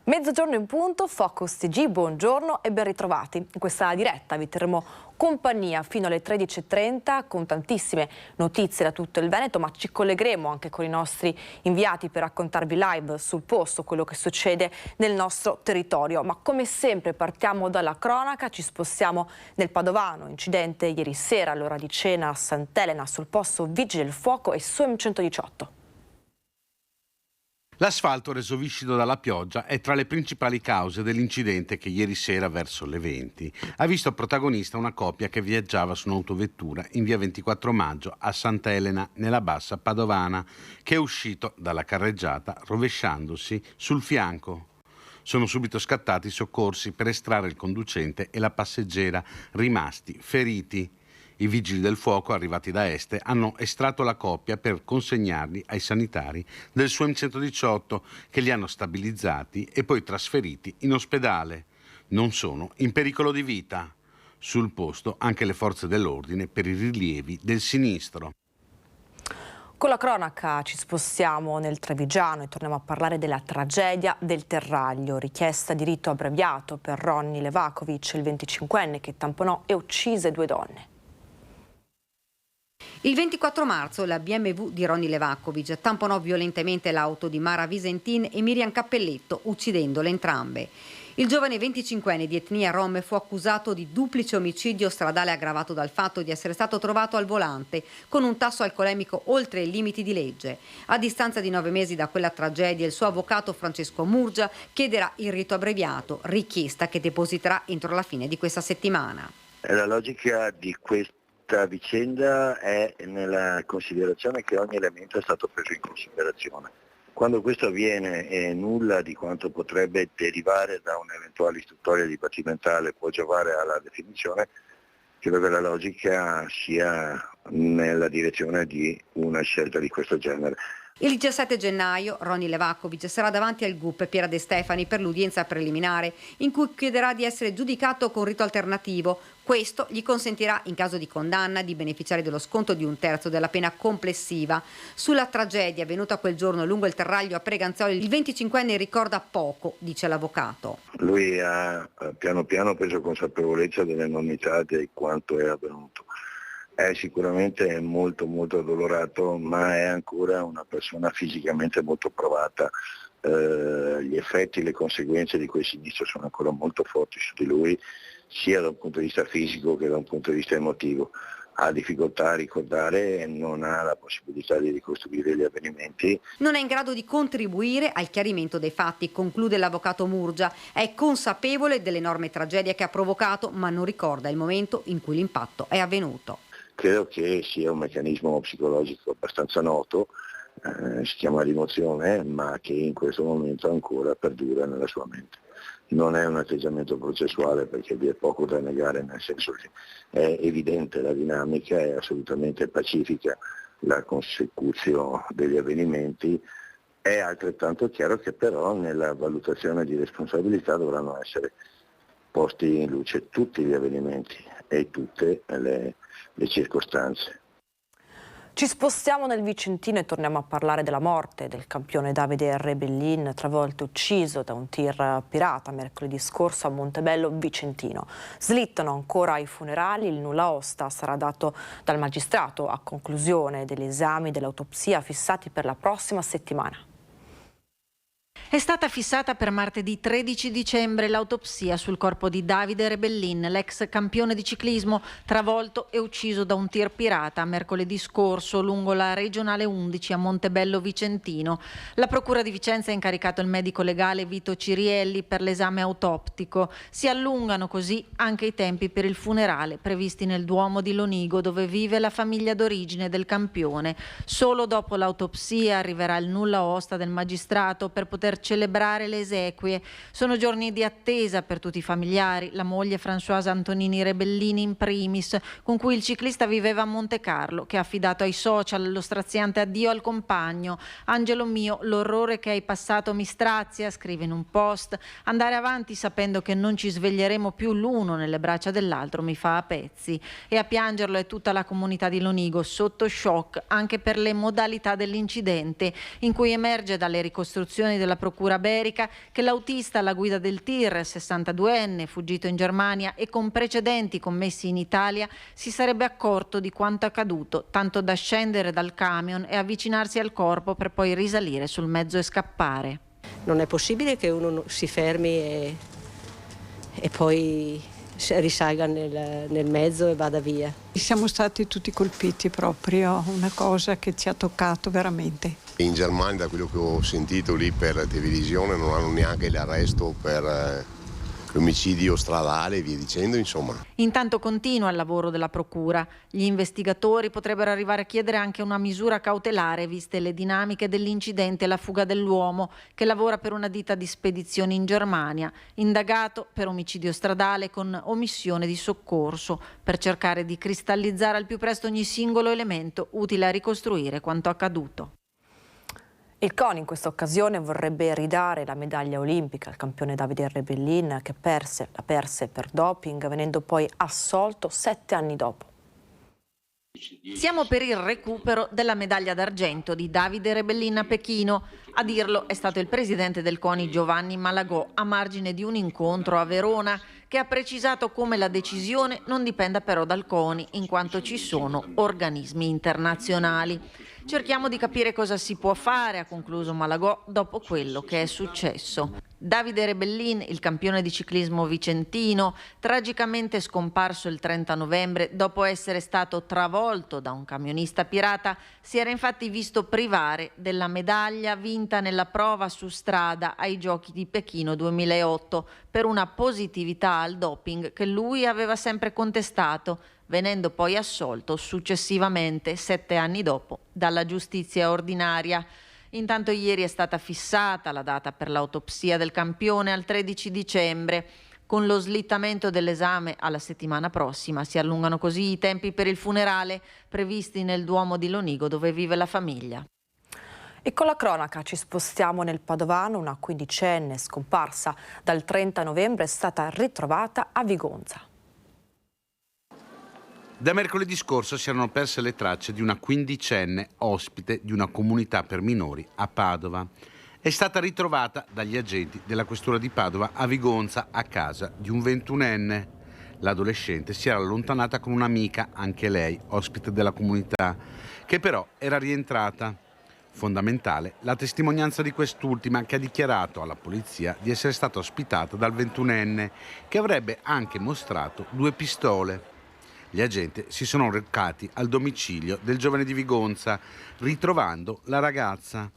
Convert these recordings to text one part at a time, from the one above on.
Mezzogiorno in punto, Focus TG, buongiorno e ben ritrovati. In questa diretta vi terremo compagnia fino alle 13:30 con tantissime notizie da tutto il Veneto, ma ci collegheremo anche con i nostri inviati per raccontarvi live sul posto quello che succede nel nostro territorio. Ma come sempre partiamo dalla cronaca, ci spostiamo nel Padovano, incidente ieri sera all'ora di cena a Sant'Elena, sul posto Vigili del Fuoco e SOEM 118. L'asfalto reso viscido dalla pioggia è tra le principali cause dell'incidente che ieri sera verso le 20 ha visto protagonista una coppia che viaggiava su un'autovettura in via 24 maggio a Sant'Elena nella bassa padovana, che è uscito dalla carreggiata rovesciandosi sul fianco. Sono subito scattati i soccorsi per estrarre il conducente e la passeggera, rimasti feriti. I vigili del fuoco, arrivati da Este, hanno estratto la coppia per consegnarli ai sanitari del SOEM 118, che li hanno stabilizzati e poi trasferiti in ospedale. Non sono in pericolo di vita. Sul posto anche le forze dell'ordine per i rilievi del sinistro. Con la cronaca ci spostiamo nel Trevigiano e torniamo a parlare della tragedia del Terraglio. Richiesta di rito abbreviato per Ronny Levakovic, il 25enne che tamponò e uccise 2 donne. Il 24 marzo la BMW di Ronny Levakovic tamponò violentemente l'auto di Mara Visentin e Miriam Cappelletto, uccidendole entrambe. Il giovane 25enne di etnia rom fu accusato di duplice omicidio stradale aggravato dal fatto di essere stato trovato al volante con un tasso alcolemico oltre i limiti di legge. A distanza di 9 mesi da quella tragedia, il suo avvocato Francesco Murgia chiederà il rito abbreviato, richiesta che depositerà entro la fine di questa settimana. La logica di questa vicenda è nella considerazione che ogni elemento è stato preso in considerazione. Quando questo avviene e nulla di quanto potrebbe derivare da un'eventuale istruttoria dibattimentale può giovare alla definizione, credo che la logica sia nella direzione di una scelta di questo genere. Il 17 gennaio Ronny Levakovic sarà davanti al GUP Piera De Stefani per l'udienza preliminare, in cui chiederà di essere giudicato con rito alternativo. Questo gli consentirà, in caso di condanna, di beneficiare dello sconto di 1/3 della pena complessiva. Sulla tragedia avvenuta quel giorno lungo il Terraglio a Preganzioli, il 25enne ricorda poco, dice l'avvocato. Lui ha piano piano preso consapevolezza dell'enormità di quanto è avvenuto. È sicuramente molto addolorato, ma è ancora una persona fisicamente molto provata. Gli effetti, le conseguenze di quel sinistro sono ancora molto forti su di lui, sia da un punto di vista fisico che da un punto di vista emotivo. Ha difficoltà a ricordare e non ha la possibilità di ricostruire gli avvenimenti. Non è in grado di contribuire al chiarimento dei fatti, conclude l'avvocato Murgia. È consapevole dell'enorme tragedia che ha provocato, ma non ricorda il momento in cui l'impatto è avvenuto. Credo che sia un meccanismo psicologico abbastanza noto, si chiama rimozione, ma che in questo momento ancora perdura nella sua mente. Non è un atteggiamento processuale perché vi è poco da negare, nel senso che è evidente la dinamica, è assolutamente pacifica la consecuzione degli avvenimenti. È altrettanto chiaro che però nella valutazione di responsabilità dovranno essere posti in luce tutti gli avvenimenti e tutte le circostanze. Ci spostiamo nel Vicentino e torniamo a parlare della morte del campione Davide Rebellin, travolto e ucciso da un tir pirata mercoledì scorso a Montebello Vicentino. Slittano ancora i funerali, il nulla osta sarà dato dal magistrato a conclusione degli esami dell'autopsia fissati per la prossima settimana. È stata fissata per martedì 13 dicembre l'autopsia sul corpo di Davide Rebellin, l'ex campione di ciclismo, travolto e ucciso da un tir pirata mercoledì scorso lungo la regionale 11 a Montebello Vicentino. La Procura di Vicenza ha incaricato il medico legale Vito Cirielli per l'esame autoptico. Si allungano così anche i tempi per il funerale previsti nel Duomo di Lonigo, dove vive la famiglia d'origine del campione. Solo dopo l'autopsia arriverà il nulla osta del magistrato per poter celebrare le esequie. Sono giorni di attesa per tutti i familiari, la moglie Françoise Antonini Rebellini in primis, con cui il ciclista viveva a Monte Carlo, che ha affidato ai social lo straziante addio al compagno. Angelo mio, l'orrore che hai passato mi strazia, scrive in un post. Andare avanti sapendo che non ci sveglieremo più l'uno nelle braccia dell'altro mi fa a pezzi. E a piangerlo è tutta la comunità di Lonigo, sotto shock anche per le modalità dell'incidente, in cui emerge dalle ricostruzioni della Procura procura berica che l'autista alla guida del tir, 62enne, fuggito in Germania e con precedenti commessi in Italia, si sarebbe accorto di quanto accaduto, tanto da scendere dal camion e avvicinarsi al corpo per poi risalire sul mezzo e scappare. Non è possibile che uno si fermi e poi risalga nel mezzo e vada via. Siamo stati tutti colpiti proprio, una cosa che ci ha toccato veramente. In Germania, da quello che ho sentito lì per televisione, non hanno neanche l'arresto per l'omicidio stradale e via dicendo, insomma. Intanto continua il lavoro della procura. Gli investigatori potrebbero arrivare a chiedere anche una misura cautelare, viste le dinamiche dell'incidente e la fuga dell'uomo, che lavora per una ditta di spedizioni in Germania, indagato per omicidio stradale con omissione di soccorso, per cercare di cristallizzare al più presto ogni singolo elemento utile a ricostruire quanto accaduto. Il CONI in questa occasione vorrebbe ridare la medaglia olimpica al campione Davide Rebellin, che la perse per doping, venendo poi assolto 7 anni dopo. Siamo per il recupero della medaglia d'argento di Davide Rebellin a Pechino. A dirlo è stato il presidente del CONI Giovanni Malagò a margine di un incontro a Verona, che ha precisato come la decisione non dipenda però dal CONI, in quanto ci sono organismi internazionali. Cerchiamo di capire cosa si può fare, ha concluso Malagò, dopo quello che è successo. Davide Rebellin, il campione di ciclismo vicentino, tragicamente scomparso il 30 novembre dopo essere stato travolto da un camionista pirata, si era infatti visto privare della medaglia vinta nella prova su strada ai Giochi di Pechino 2008 per una positività al doping che lui aveva sempre contestato, venendo poi assolto successivamente 7 anni dopo dalla giustizia ordinaria. Intanto ieri è stata fissata la data per l'autopsia del campione al 13 dicembre. Con lo slittamento dell'esame alla settimana prossima si allungano così i tempi per il funerale previsti nel Duomo di Lonigo, dove vive la famiglia. E con la cronaca ci spostiamo nel Padovano. Una 15enne scomparsa dal 30 novembre è stata ritrovata a Vigonza. Da mercoledì scorso si erano perse le tracce di una 15enne ospite di una comunità per minori a Padova. È stata ritrovata dagli agenti della questura di Padova a Vigonza, a casa di un 21enne. L'adolescente si era allontanata con un'amica, anche lei ospite della comunità, che però era rientrata. Fondamentale la testimonianza di quest'ultima, che ha dichiarato alla polizia di essere stata ospitata dal 21enne, che avrebbe anche mostrato 2 pistole. Gli agenti si sono recati al domicilio del giovane di Vigonza, ritrovando la ragazza.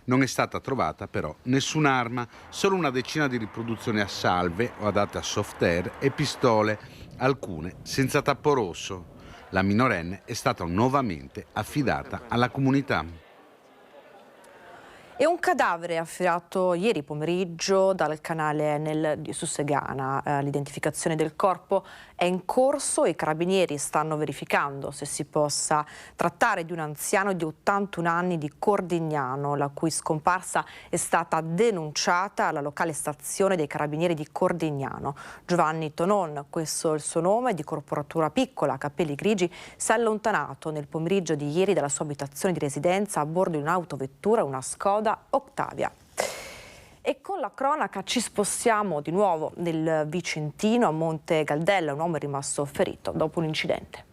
Non è stata trovata però nessun'arma, solo una decina di riproduzioni a salve o adatte a soft air e pistole, alcune senza tappo rosso. La minorenne è stata nuovamente affidata alla comunità. E un cadavere affidato ieri pomeriggio dal canale Enel su Segana. L'identificazione del corpo è in corso e i carabinieri stanno verificando se si possa trattare di un anziano di 81 anni di Cordignano, la cui scomparsa è stata denunciata alla locale stazione dei carabinieri di Cordignano. Giovanni Tonon, questo è il suo nome, di corporatura piccola, capelli grigi, si è allontanato nel pomeriggio di ieri dalla sua abitazione di residenza a bordo di un'autovettura, una Skoda Octavia. E con la cronaca ci spostiamo di nuovo nel Vicentino, a Monte Galdella. Un uomo è rimasto ferito dopo un incidente.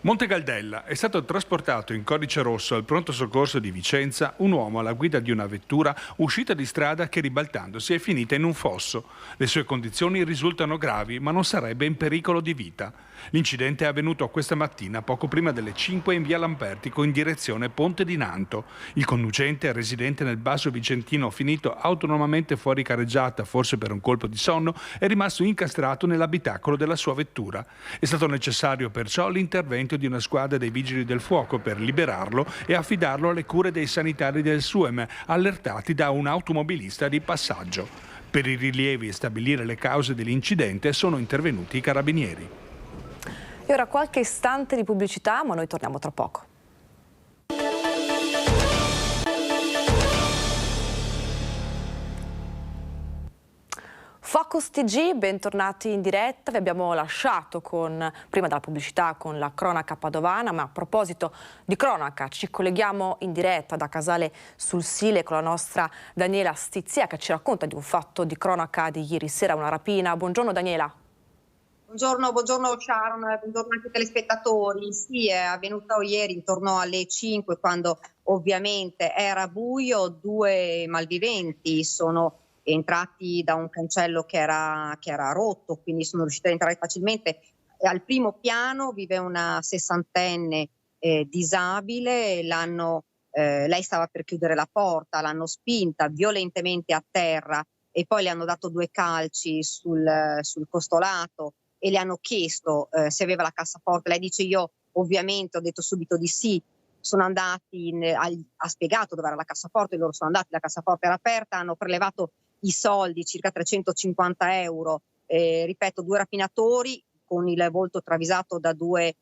Monte Galdella è stato trasportato in codice rosso al pronto soccorso di Vicenza un uomo alla guida di una vettura uscita di strada che, ribaltandosi, è finita in un fosso. Le sue condizioni risultano gravi, ma non sarebbe in pericolo di vita. L'incidente è avvenuto questa mattina poco prima delle 5 in via Lampertico in direzione Ponte di Nanto. Il conducente, residente nel Basso Vicentino, finito autonomamente fuori carreggiata, forse per un colpo di sonno, è rimasto incastrato nell'abitacolo della sua vettura. È stato necessario perciò l'intervento di una squadra dei Vigili del Fuoco per liberarlo e affidarlo alle cure dei sanitari del SUEM, allertati da un automobilista di passaggio. Per i rilievi e stabilire le cause dell'incidente sono intervenuti i carabinieri. E ora qualche istante di pubblicità, ma noi torniamo tra poco. Focus TG, bentornati in diretta. Vi abbiamo lasciato prima della pubblicità con la cronaca padovana, ma a proposito di cronaca ci colleghiamo in diretta da Casale sul Sile con la nostra Daniela Stizia che ci racconta di un fatto di cronaca di ieri sera, una rapina. Buongiorno Daniela. Buongiorno Sharon, buongiorno anche ai telespettatori. Sì, è avvenuto ieri intorno alle 5, quando ovviamente era buio. 2 malviventi sono entrati da un cancello che era rotto, quindi sono riusciti ad entrare facilmente. Al primo piano vive una 60enne disabile, lei stava per chiudere la porta, l'hanno spinta violentemente a terra e poi le hanno dato 2 calci sul costolato e le hanno chiesto se aveva la cassaforte. Lei dice: io ovviamente ho detto subito di sì. Sono andati, ha spiegato dove era la cassaforte, loro sono andati, la cassaforte era aperta, hanno prelevato i soldi, circa 350 euro, ripeto, 2 rapinatori con il volto travisato da 2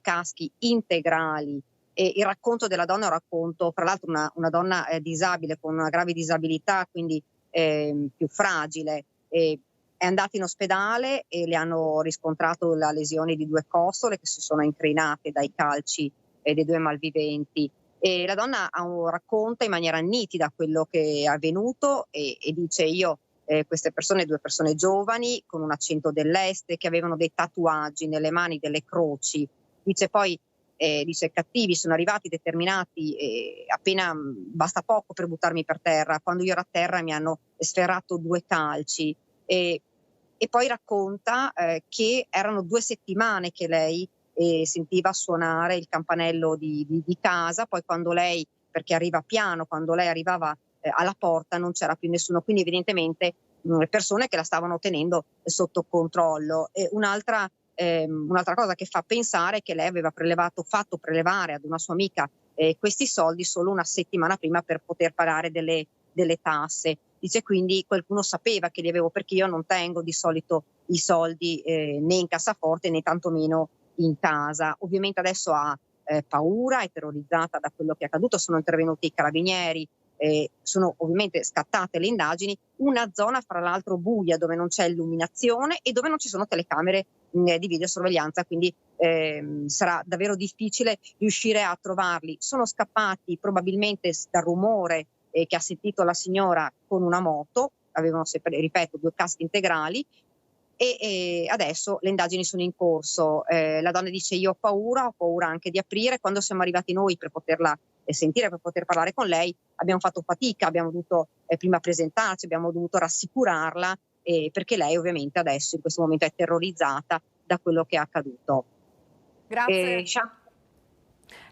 caschi integrali. E il racconto della donna è un racconto, fra l'altro una donna disabile, con una grave disabilità, quindi più fragile. È andata in ospedale e le hanno riscontrato la lesione di 2 costole che si sono incrinate dai calci dei 2 malviventi. E la donna racconta in maniera nitida quello che è avvenuto e dice: io queste persone, 2 persone giovani con un accento dell'est che avevano dei tatuaggi nelle mani, delle croci, dice poi dice cattivi, sono arrivati determinati appena basta poco per buttarmi per terra, quando io ero a terra mi hanno sferrato 2 calci e poi racconta che erano 2 settimane che lei sentiva suonare il campanello di casa, poi quando lei, perché arriva piano, quando lei arrivava alla porta non c'era più nessuno, quindi evidentemente persone che la stavano tenendo sotto controllo. E un'altra cosa che fa pensare è che lei aveva fatto prelevare ad una sua amica questi soldi solo una settimana prima per poter pagare delle tasse. Dice quindi qualcuno sapeva che li avevo, perché io non tengo di solito i soldi né in cassaforte né tantomeno in casa. Ovviamente adesso ha paura, è terrorizzata da quello che è accaduto, sono intervenuti i carabinieri, sono ovviamente scattate le indagini, una zona fra l'altro buia dove non c'è illuminazione e dove non ci sono telecamere di videosorveglianza, quindi sarà davvero difficile riuscire a trovarli. Sono scappati probabilmente dal rumore che ha sentito la signora con una moto, avevano, ripeto, 2 caschi integrali e adesso le indagini sono in corso. La donna dice: io ho paura anche di aprire. Quando siamo arrivati noi per poterla sentire, per poter parlare con lei, abbiamo fatto fatica, abbiamo dovuto prima presentarci, abbiamo dovuto rassicurarla perché lei ovviamente adesso in questo momento è terrorizzata da quello che è accaduto. Grazie.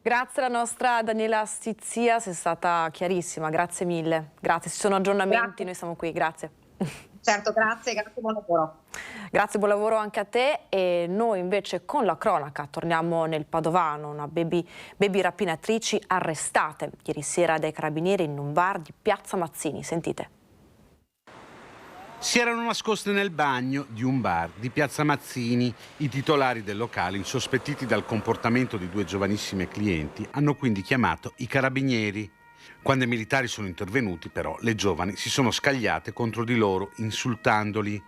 Grazie alla nostra Daniela Stizia, sei stata chiarissima, grazie mille. Grazie, se ci sono aggiornamenti grazie. Noi siamo qui, grazie. Certo, grazie, buon lavoro. Grazie, buon lavoro anche a te. E noi invece con la cronaca torniamo nel Padovano, una baby rapinatrici arrestate ieri sera dai carabinieri in un bar di Piazza Mazzini, sentite. Si erano nascoste nel bagno di un bar di Piazza Mazzini. I titolari del locale, insospettiti dal comportamento di 2 giovanissime clienti, hanno quindi chiamato i carabinieri. Quando i militari sono intervenuti, però, le giovani si sono scagliate contro di loro, insultandoli.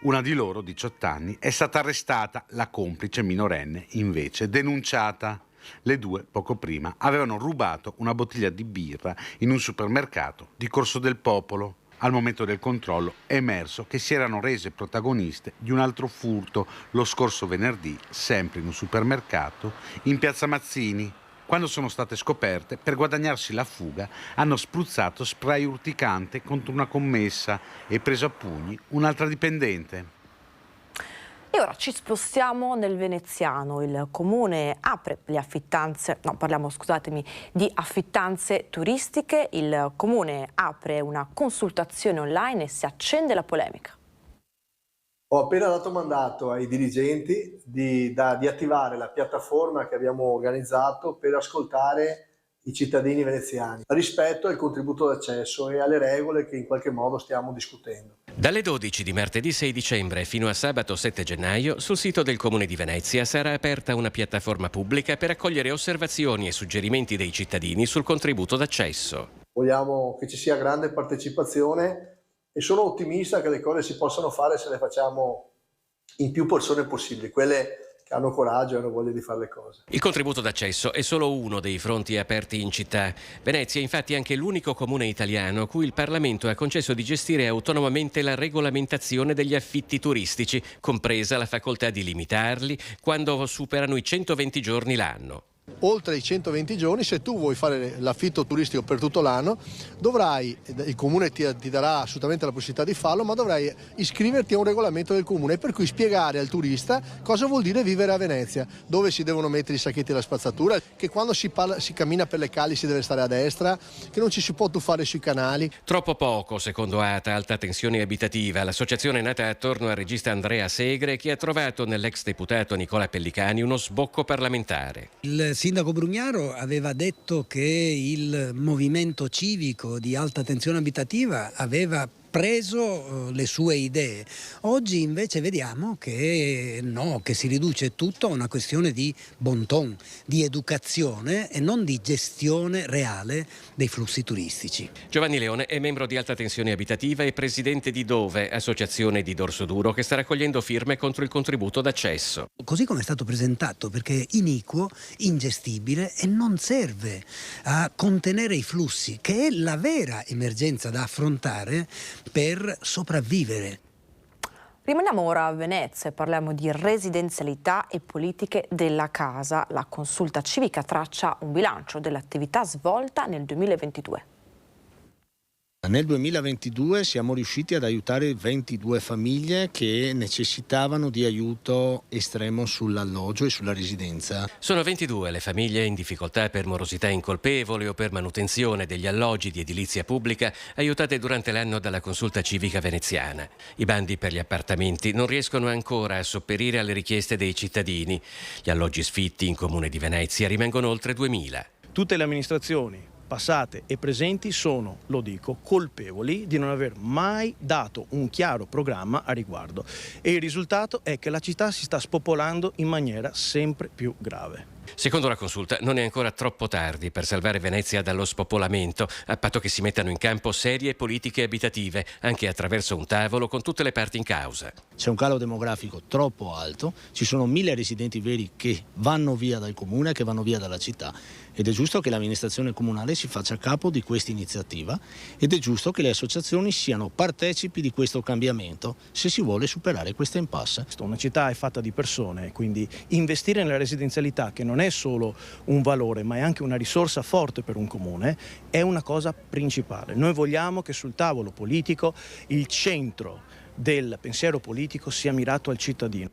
Una di loro, 18 anni, è stata arrestata, la complice minorenne, invece, denunciata. Le 2, poco prima, avevano rubato una bottiglia di birra in un supermercato di Corso del Popolo. Al momento del controllo è emerso che si erano rese protagoniste di un altro furto lo scorso venerdì, sempre in un supermercato, in Piazza Mazzini. Quando sono state scoperte, per guadagnarsi la fuga, hanno spruzzato spray urticante contro una commessa e preso a pugni un'altra dipendente. E ora ci spostiamo nel veneziano. Il comune apre le affittanze, di affittanze turistiche. Il comune apre una consultazione online e si accende la polemica. Ho appena dato mandato ai dirigenti di attivare la piattaforma che abbiamo organizzato per ascoltare i cittadini veneziani rispetto al contributo d'accesso e alle regole che in qualche modo stiamo discutendo. Dalle 12 di martedì 6 dicembre fino a sabato 7 gennaio sul sito del Comune di Venezia sarà aperta una piattaforma pubblica per accogliere osservazioni e suggerimenti dei cittadini sul contributo d'accesso. Vogliamo che ci sia grande partecipazione e sono ottimista che le cose si possano fare se le facciamo in più persone possibili, quelle che hanno coraggio e hanno voglia di fare le cose. Il contributo d'accesso è solo uno dei fronti aperti in città. Venezia è infatti anche l'unico comune italiano a cui il Parlamento ha concesso di gestire autonomamente la regolamentazione degli affitti turistici, compresa la facoltà di limitarli quando superano i 120 giorni l'anno. Oltre i 120 giorni, se tu vuoi fare l'affitto turistico per tutto l'anno, il comune ti darà assolutamente la possibilità di farlo, ma dovrai iscriverti a un regolamento del comune, per cui spiegare al turista cosa vuol dire vivere a Venezia, dove si devono mettere i sacchetti della spazzatura, che quando si cammina per le cali si deve stare a destra, che non ci si può tuffare sui canali. Troppo poco, secondo ATA, Alta Tensione Abitativa, l'associazione nata attorno al regista Andrea Segre, che ha trovato nell'ex deputato Nicola Pellicani uno sbocco parlamentare. Il sindaco Brugnaro aveva detto che il movimento civico di Alta Tensione Abitativa aveva preso le sue idee. Oggi invece vediamo che no, che si riduce tutto a una questione di bon ton, di educazione e non di gestione reale dei flussi turistici. Giovanni Leone è membro di Alta Tensione Abitativa e presidente di Dove, associazione di Dorsoduro, che sta raccogliendo firme contro il contributo d'accesso. Così come è stato presentato, perché è iniquo, ingestibile e non serve a contenere i flussi, che è la vera emergenza da affrontare per sopravvivere. Rimaniamo ora a Venezia e parliamo di residenzialità e politiche della casa. La consulta civica traccia un bilancio dell'attività svolta nel 2022. Nel 2022 siamo riusciti ad aiutare 22 famiglie che necessitavano di aiuto estremo sull'alloggio e sulla residenza. Sono 22 le famiglie in difficoltà per morosità incolpevole o per manutenzione degli alloggi di edilizia pubblica aiutate durante l'anno dalla consulta civica veneziana. I bandi per gli appartamenti non riescono ancora a sopperire alle richieste dei cittadini. Gli alloggi sfitti in Comune di Venezia rimangono oltre 2000. Tutte le amministrazioni passate e presenti sono, lo dico, colpevoli di non aver mai dato un chiaro programma a riguardo, e il risultato è che la città si sta spopolando in maniera sempre più grave. Secondo la consulta non è ancora troppo tardi per salvare Venezia dallo spopolamento, a patto che si mettano in campo serie politiche abitative, anche attraverso un tavolo con tutte le parti in causa. C'è un calo demografico troppo alto, ci sono 1000 residenti veri che vanno via dal comune, che vanno via dalla città, ed è giusto che l'amministrazione comunale si faccia capo di questa iniziativa ed è giusto che le associazioni siano partecipi di questo cambiamento se si vuole superare questa impasse. Una città è fatta di persone, quindi investire nella residenzialità, che non è solo un valore ma è anche una risorsa forte per un comune, è una cosa principale. Noi vogliamo che sul tavolo politico il centro del pensiero politico sia mirato al cittadino.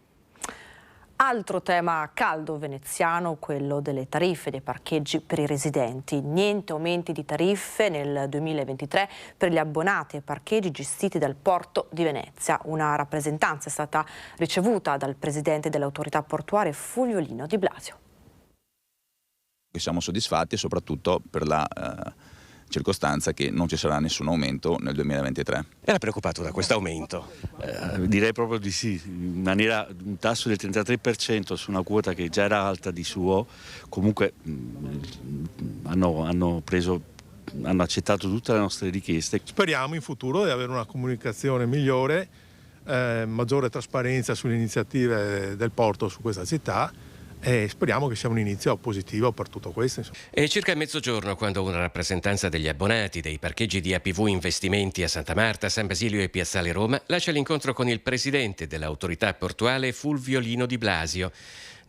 Altro tema caldo veneziano, quello delle tariffe dei parcheggi per i residenti. Niente aumenti di tariffe nel 2023 per gli abbonati ai parcheggi gestiti dal Porto di Venezia. Una rappresentanza è stata ricevuta dal presidente dell'autorità portuale Fulvio Lino Di Blasio. Siamo soddisfatti soprattutto per la circostanza che non ci sarà nessun aumento nel 2023. Era preoccupato da questo aumento? Direi proprio di sì, in maniera un tasso del 33% su una quota che già era alta di suo, comunque hanno accettato tutte le nostre richieste. Speriamo in futuro di avere una comunicazione migliore, maggiore trasparenza sulle iniziative del porto su questa città, e speriamo che sia un inizio positivo per tutto questo. È circa mezzogiorno quando una rappresentanza degli abbonati dei parcheggi di APV Investimenti a Santa Marta, San Basilio e Piazzale Roma lascia l'incontro con il presidente dell'autorità portuale Fulvio Lino Di Blasio.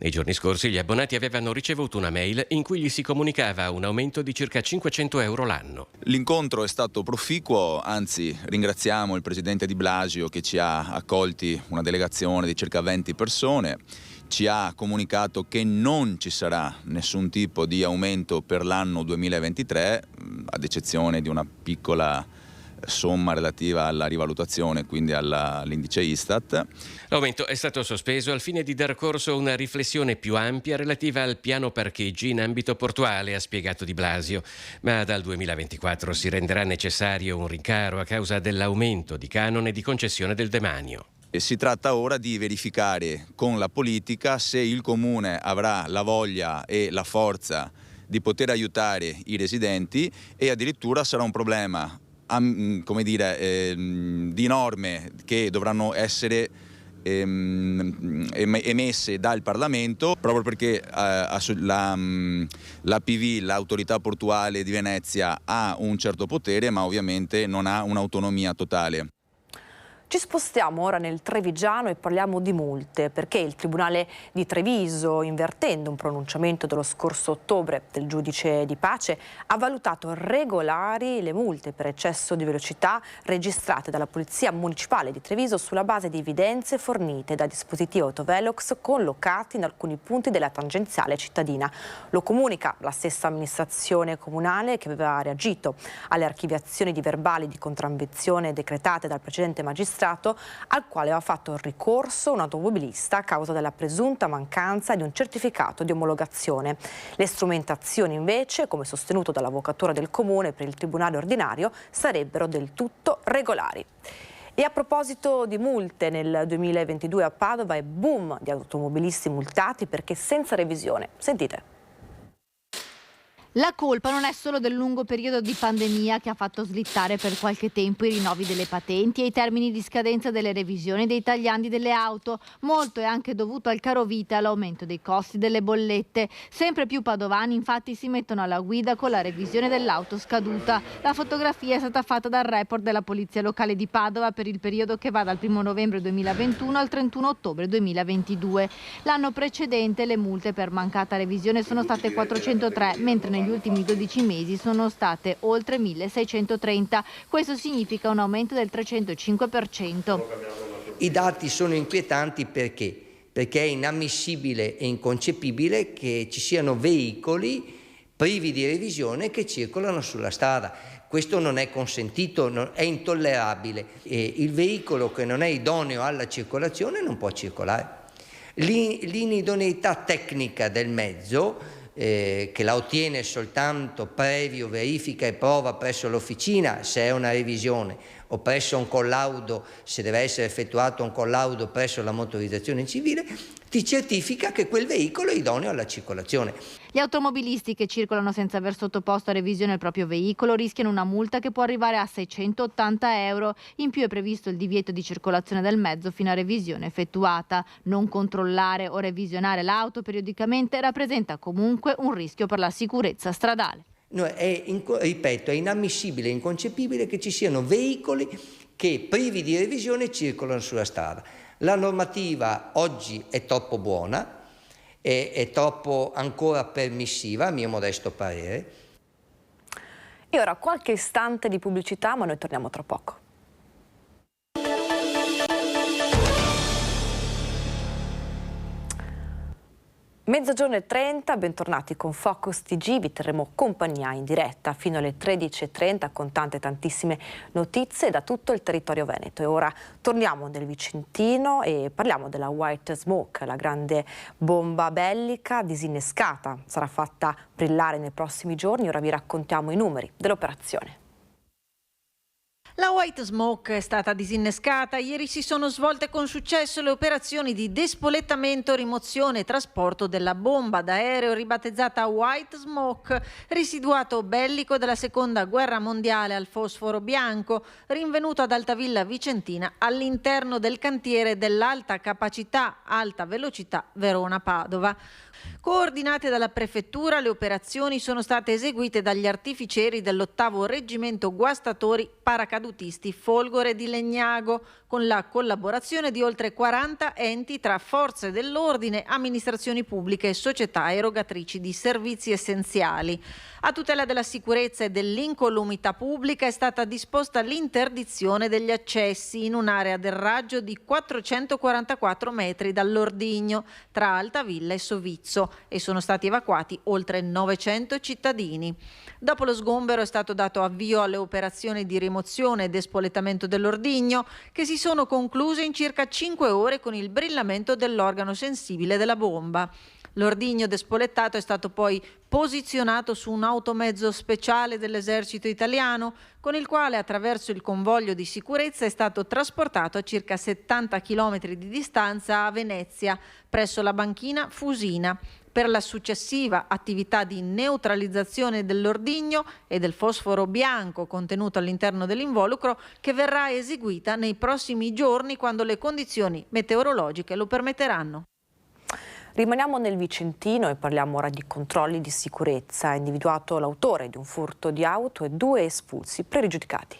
Nei giorni scorsi gli abbonati avevano ricevuto una mail in cui gli si comunicava un aumento di circa 500 euro l'anno. L'incontro è stato proficuo, anzi ringraziamo il presidente Di Blasio che ci ha accolti una delegazione di circa 20 persone. Ci ha comunicato che non ci sarà nessun tipo di aumento per l'anno 2023, ad eccezione di una piccola somma relativa alla rivalutazione, quindi all'indice Istat. L'aumento è stato sospeso al fine di dar corso a una riflessione più ampia relativa al piano parcheggi in ambito portuale, ha spiegato Di Blasio, ma dal 2024 si renderà necessario un rincaro a causa dell'aumento di canone di concessione del demanio. E si tratta ora di verificare con la politica se il Comune avrà la voglia e la forza di poter aiutare i residenti, e addirittura sarà un problema come dire, di norme che dovranno essere emesse dal Parlamento, proprio perché la PV, l'autorità portuale di Venezia, ha un certo potere, ma ovviamente non ha un'autonomia totale. Ci spostiamo ora nel Trevigiano e parliamo di multe, perché il Tribunale di Treviso, invertendo un pronunciamento dello scorso ottobre del giudice di pace, ha valutato regolari le multe per eccesso di velocità registrate dalla Polizia Municipale di Treviso sulla base di evidenze fornite da dispositivi autovelox collocati in alcuni punti della tangenziale cittadina. Lo comunica la stessa amministrazione comunale che aveva reagito alle archiviazioni di verbali di contravvenzione decretate dal precedente magistrato, al quale aveva fatto ricorso un automobilista a causa della presunta mancanza di un certificato di omologazione. Le strumentazioni invece, come sostenuto dall'avvocatura del comune per il tribunale ordinario, sarebbero del tutto regolari. E a proposito di multe, nel 2022 a Padova è boom di automobilisti multati perché senza revisione. Sentite. La colpa non è solo del lungo periodo di pandemia che ha fatto slittare per qualche tempo i rinnovi delle patenti e i termini di scadenza delle revisioni dei tagliandi delle auto. Molto è anche dovuto al caro vita e all'aumento dei costi delle bollette. Sempre più padovani infatti si mettono alla guida con la revisione dell'auto scaduta. La fotografia è stata fatta dal report della Polizia Locale di Padova per il periodo che va dal 1 novembre 2021 al 31 ottobre 2022. L'anno precedente le multe per mancata revisione sono state 403, mentre negli ultimi 12 mesi sono state oltre 1630. Questo significa un aumento del 305%. I dati sono inquietanti perché è inammissibile e inconcepibile che ci siano veicoli privi di revisione che circolano sulla strada. Questo non è consentito, è intollerabile. E il veicolo che non è idoneo alla circolazione non può circolare. L'inidoneità tecnica del mezzo, che la ottiene soltanto previo verifica e prova presso l'officina se è una revisione o presso un collaudo, se deve essere effettuato un collaudo presso la motorizzazione civile, ti certifica che quel veicolo è idoneo alla circolazione. Gli automobilisti che circolano senza aver sottoposto a revisione il proprio veicolo rischiano una multa che può arrivare a 680 euro. In più è previsto il divieto di circolazione del mezzo fino a revisione effettuata. Non controllare o revisionare l'auto periodicamente rappresenta comunque un rischio per la sicurezza stradale. Ripeto, è inammissibile e inconcepibile che ci siano veicoli che privi di revisione circolano sulla strada. La normativa oggi è troppo buona, è troppo ancora permissiva, a mio modesto parere. E ora qualche istante di pubblicità, ma noi torniamo tra poco. Mezzogiorno e 30, bentornati con Focus TG, vi terremo compagnia in diretta fino alle 13:30 con tantissime notizie da tutto il territorio veneto. E ora torniamo nel Vicentino e parliamo della White Smoke, la grande bomba bellica disinnescata. Sarà fatta brillare nei prossimi giorni, ora vi raccontiamo i numeri dell'operazione. La White Smoke è stata disinnescata. Ieri si sono svolte con successo le operazioni di despolettamento, rimozione e trasporto della bomba d'aereo ribattezzata White Smoke, residuato bellico della seconda guerra mondiale al fosforo bianco, rinvenuto ad Altavilla Vicentina all'interno del cantiere dell'alta capacità, alta velocità Verona-Padova. Coordinate dalla prefettura, le operazioni sono state eseguite dagli artificieri dell'8° Reggimento Guastatori Paracadutisti Folgore di Legnago, con la collaborazione di oltre 40 enti tra forze dell'ordine, amministrazioni pubbliche e società erogatrici di servizi essenziali. A tutela della sicurezza e dell'incolumità pubblica è stata disposta l'interdizione degli accessi in un'area del raggio di 444 metri dall'ordigno tra Altavilla e Sovizzo e sono stati evacuati oltre 900 cittadini. Dopo lo sgombero è stato dato avvio alle operazioni di rimozione e despoletamento dell'ordigno che si sono concluse in circa 5 ore con il brillamento dell'organo sensibile della bomba. L'ordigno despolettato è stato poi posizionato su un automezzo speciale dell'esercito italiano con il quale attraverso il convoglio di sicurezza è stato trasportato a circa 70 km di distanza a Venezia presso la banchina Fusina per la successiva attività di neutralizzazione dell'ordigno e del fosforo bianco contenuto all'interno dell'involucro, che verrà eseguita nei prossimi giorni quando le condizioni meteorologiche lo permetteranno. Rimaniamo nel Vicentino e parliamo ora di controlli di sicurezza. Ha individuato l'autore di un furto di auto e 2 espulsi pregiudicati.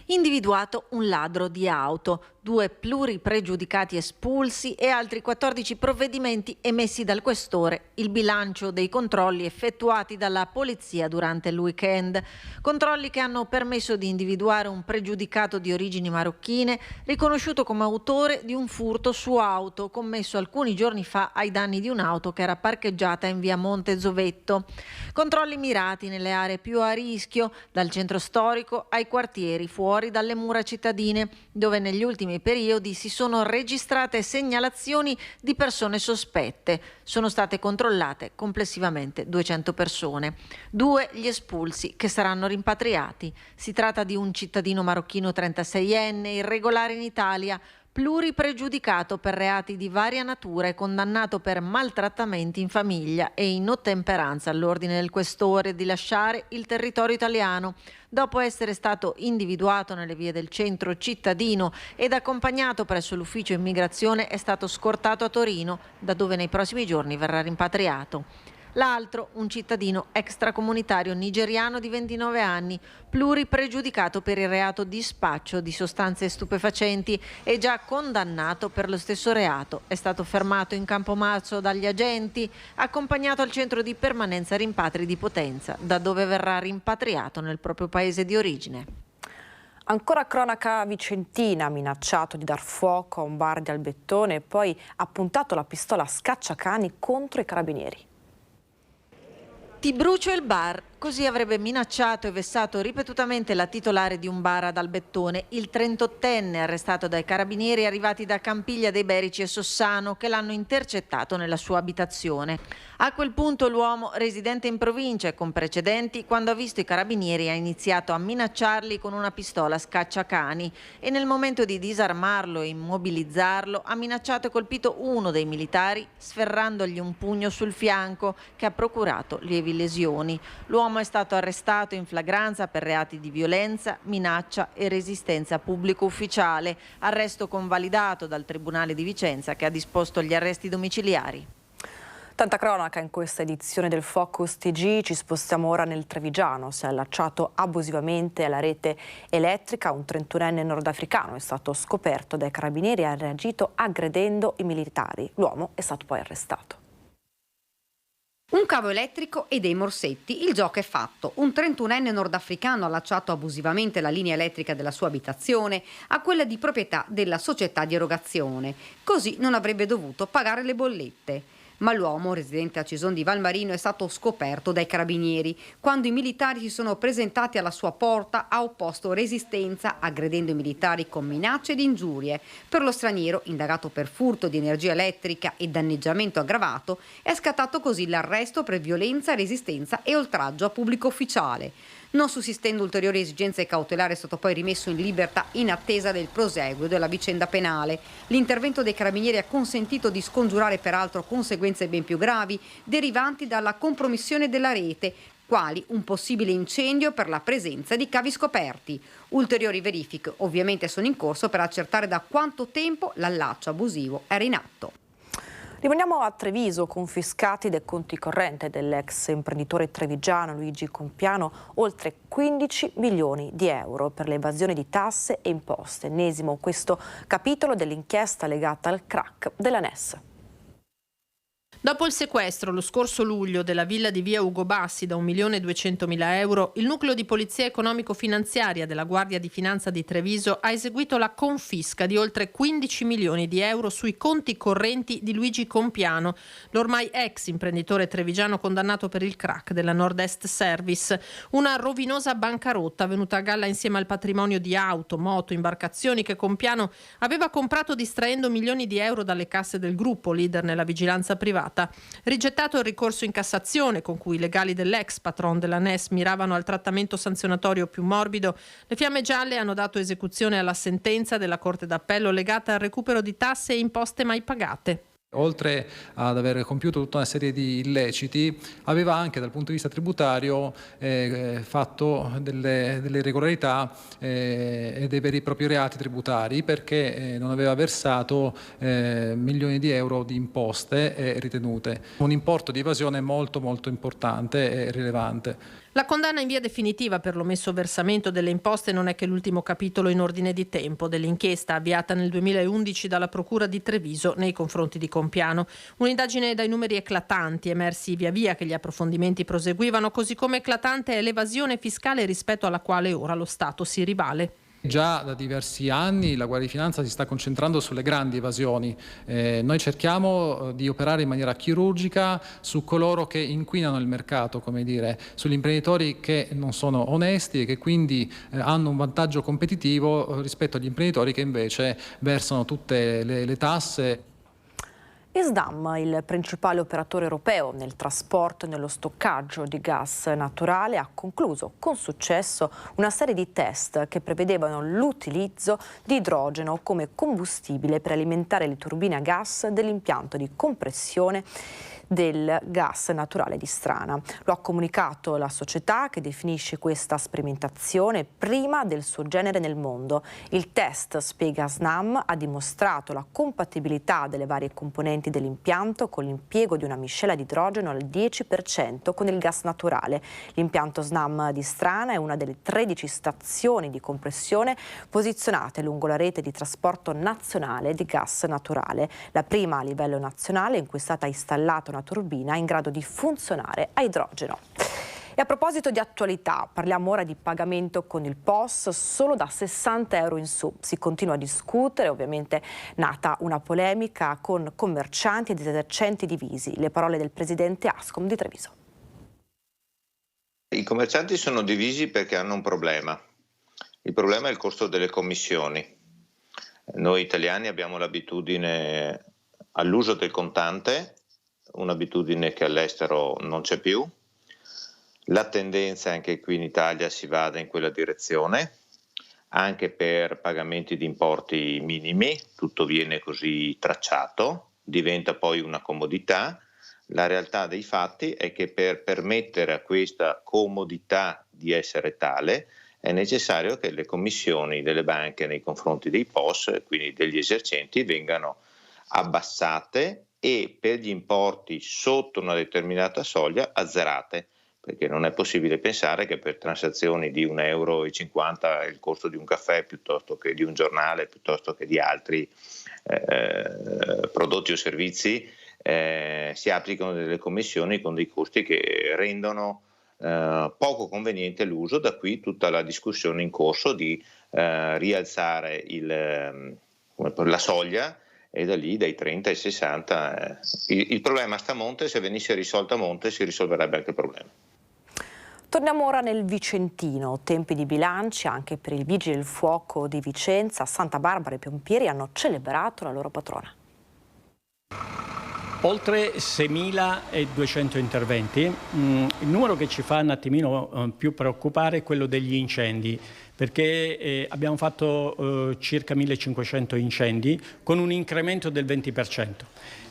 Individuato un ladro di auto, 2 pluripregiudicati espulsi e altri 14 provvedimenti emessi dal questore, il bilancio dei controlli effettuati dalla polizia durante il weekend. Controlli che hanno permesso di individuare un pregiudicato di origini marocchine riconosciuto come autore di un furto su auto commesso alcuni giorni fa ai danni di un'auto che era parcheggiata in via Monte Zovetto. Controlli mirati nelle aree più a rischio, dal centro storico ai quartieri fuori dalle mura cittadine, dove negli ultimi periodi si sono registrate segnalazioni di persone sospette. Sono state controllate complessivamente 200 persone. 2 gli espulsi che saranno rimpatriati. Si tratta di un cittadino marocchino 36enne, irregolare in Italia, pluripregiudicato per reati di varia natura e condannato per maltrattamenti in famiglia e in ottemperanza all'ordine del questore di lasciare il territorio italiano. Dopo essere stato individuato nelle vie del centro cittadino ed accompagnato presso l'ufficio immigrazione, è stato scortato a Torino, da dove nei prossimi giorni verrà rimpatriato. L'altro, un cittadino extracomunitario nigeriano di 29 anni, pluripregiudicato per il reato di spaccio di sostanze stupefacenti e già condannato per lo stesso reato. È stato fermato in Campomarzo dagli agenti, accompagnato al centro di permanenza rimpatri di Potenza, da dove verrà rimpatriato nel proprio paese di origine. Ancora cronaca vicentina, minacciato di dar fuoco a un bar di Albettone e poi ha puntato la pistola a scacciacani contro i carabinieri. Ti brucio il bar, così avrebbe minacciato e vessato ripetutamente la titolare di un bar ad Albettone, il 38enne arrestato dai carabinieri arrivati da Campiglia dei Berici e Sossano, che l'hanno intercettato nella sua abitazione. A quel punto l'uomo, residente in provincia e con precedenti, quando ha visto i carabinieri ha iniziato a minacciarli con una pistola scacciacani e nel momento di disarmarlo e immobilizzarlo ha minacciato e colpito uno dei militari sferrandogli un pugno sul fianco che ha procurato lievi lesioni. L'uomo è stato arrestato in flagranza per reati di violenza, minaccia e resistenza pubblico ufficiale, arresto convalidato dal Tribunale di Vicenza che ha disposto gli arresti domiciliari. Tanta cronaca in questa edizione del Focus TG, ci spostiamo ora nel Trevigiano. Si è allacciato abusivamente alla rete elettrica, un 31enne nordafricano è stato scoperto dai carabinieri e ha reagito aggredendo i militari. L'uomo è stato poi arrestato. Un cavo elettrico e dei morsetti, il gioco è fatto. Un 31enne nordafricano ha allacciato abusivamente la linea elettrica della sua abitazione a quella di proprietà della società di erogazione. Così non avrebbe dovuto pagare le bollette. Ma l'uomo, residente a Cison di Valmarino, è stato scoperto dai carabinieri. Quando i militari si sono presentati alla sua porta, ha opposto resistenza, aggredendo i militari con minacce ed ingiurie. Per lo straniero, indagato per furto di energia elettrica e danneggiamento aggravato, è scattato così l'arresto per violenza, resistenza e oltraggio a pubblico ufficiale. Non sussistendo ulteriori esigenze cautelari, è stato poi rimesso in libertà in attesa del proseguo della vicenda penale. L'intervento dei carabinieri ha consentito di scongiurare peraltro conseguenze ben più gravi derivanti dalla compromissione della rete, quali un possibile incendio per la presenza di cavi scoperti. Ulteriori verifiche ovviamente sono in corso per accertare da quanto tempo l'allaccio abusivo era in atto. Rimaniamo a Treviso, confiscati dai conti correnti dell'ex imprenditore trevigiano Luigi Compiano oltre 15 milioni di euro per l'evasione di tasse e imposte. Ennesimo questo capitolo dell'inchiesta legata al crack della NES. Dopo il sequestro lo scorso luglio della villa di via Ugo Bassi da 1.200.000 euro, il nucleo di polizia economico-finanziaria della Guardia di Finanza di Treviso ha eseguito la confisca di oltre 15 milioni di euro sui conti correnti di Luigi Compiano, l'ormai ex imprenditore trevigiano condannato per il crack della Nord-Est Service, una rovinosa bancarotta venuta a galla insieme al patrimonio di auto, moto, imbarcazioni che Compiano aveva comprato distraendo milioni di euro dalle casse del gruppo, leader nella vigilanza privata. Rigettato il ricorso in Cassazione con cui i legali dell'ex patron della NES miravano al trattamento sanzionatorio più morbido, le Fiamme Gialle hanno dato esecuzione alla sentenza della Corte d'Appello legata al recupero di tasse e imposte mai pagate. Oltre ad aver compiuto tutta una serie di illeciti, aveva anche dal punto di vista tributario fatto delle irregolarità e dei veri e propri reati tributari, perché non aveva versato milioni di euro di imposte ritenute. Un importo di evasione molto importante e rilevante. La condanna in via definitiva per l'omesso versamento delle imposte non è che l'ultimo capitolo in ordine di tempo dell'inchiesta avviata nel 2011 dalla Procura di Treviso nei confronti di Compiano. Un'indagine dai numeri eclatanti, emersi via via che gli approfondimenti proseguivano, così come eclatante è l'evasione fiscale rispetto alla quale ora lo Stato si rivale. Già da diversi anni la Guardia di Finanza si sta concentrando sulle grandi evasioni. Noi cerchiamo di operare in maniera chirurgica su coloro che inquinano il mercato, come dire, sugli imprenditori che non sono onesti e che quindi hanno un vantaggio competitivo rispetto agli imprenditori che invece versano tutte le tasse. Snam, il principale operatore europeo nel trasporto e nello stoccaggio di gas naturale, ha concluso con successo una serie di test che prevedevano l'utilizzo di idrogeno come combustibile per alimentare le turbine a gas dell'impianto di compressione del gas naturale di Strana. Lo ha comunicato la società, che definisce questa sperimentazione prima del suo genere nel mondo. Il test, spiega Snam, ha dimostrato la compatibilità delle varie componenti dell'impianto con l'impiego di una miscela di idrogeno al 10% con il gas naturale. L'impianto Snam di Strana è una delle 13 stazioni di compressione posizionate lungo la rete di trasporto nazionale di gas naturale, la prima a livello nazionale in cui è stata installata una turbina in grado di funzionare a idrogeno. E a proposito di attualità, parliamo ora di pagamento con il POS solo da 60 euro in su. Si continua a discutere, ovviamente nata una polemica con commercianti ed esercenti divisi. Le parole del presidente Ascom di Treviso. I commercianti sono divisi perché hanno un problema. Il problema è il costo delle commissioni. Noi italiani abbiamo l'abitudine all'uso del contante, un'abitudine che all'estero non c'è più. La tendenza è anche qui in Italia si vada in quella direzione, anche per pagamenti di importi minimi, tutto viene così tracciato, diventa poi una comodità. La realtà dei fatti è che per permettere a questa comodità di essere tale è necessario che le commissioni delle banche nei confronti dei POS, quindi degli esercenti, vengano abbassate e per gli importi sotto una determinata soglia azzerate, perché non è possibile pensare che per transazioni di 1,50 euro il costo di un caffè, piuttosto che di un giornale, piuttosto che di altri prodotti o servizi, si applicano delle commissioni con dei costi che rendono poco conveniente l'uso. Da qui tutta la discussione in corso di rialzare la soglia, e da lì dai 30 ai 60. Il problema sta a monte, se venisse risolto a monte si risolverebbe anche il problema. Torniamo ora nel Vicentino. Tempi di bilanci anche per i Vigili del Fuoco di Vicenza. Santa Barbara e Pompieri hanno celebrato la loro patrona. Oltre 6.200 interventi. Il numero che ci fa un attimino più preoccupare è quello degli incendi, perché abbiamo fatto circa 1.500 incendi con un incremento del 20%,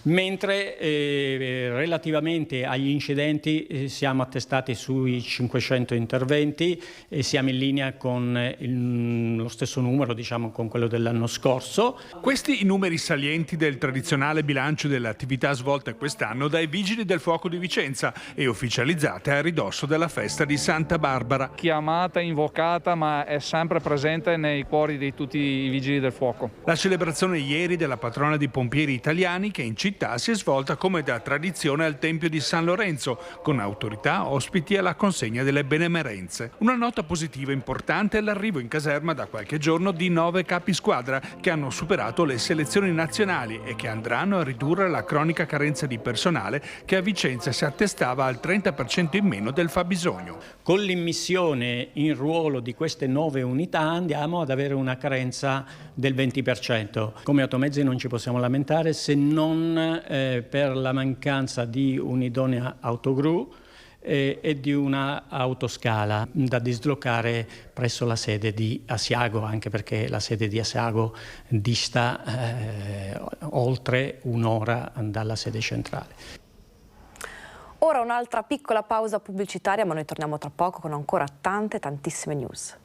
mentre relativamente agli incidenti siamo attestati sui 500 interventi e siamo in linea con lo stesso numero, diciamo, con quello dell'anno scorso. Questi i numeri salienti del tradizionale bilancio delle attività svolte quest'anno dai Vigili del Fuoco di Vicenza e ufficializzate a ridosso della festa di Santa Barbara. Chiamata, invocata, ma è sempre presente nei cuori di tutti i Vigili del Fuoco. La celebrazione ieri della patrona dei pompieri italiani, che in città si è svolta come da tradizione al Tempio di San Lorenzo, con autorità, ospiti e la consegna delle benemerenze. Una nota positiva importante è l'arrivo in caserma da qualche giorno di 9 capi squadra che hanno superato le selezioni nazionali e che andranno a ridurre la cronica carenza di personale che a Vicenza si attestava al 30% in meno del fabbisogno. Con l'immissione in ruolo di queste 9 unità andiamo ad avere una carenza del 20%. Come automezzi non ci possiamo lamentare, se non per la mancanza di un'idonea autogru e di una autoscala da dislocare presso la sede di Asiago, anche perché la sede di Asiago dista oltre un'ora dalla sede centrale. Ora un'altra piccola pausa pubblicitaria, ma noi torniamo tra poco con ancora tantissime news.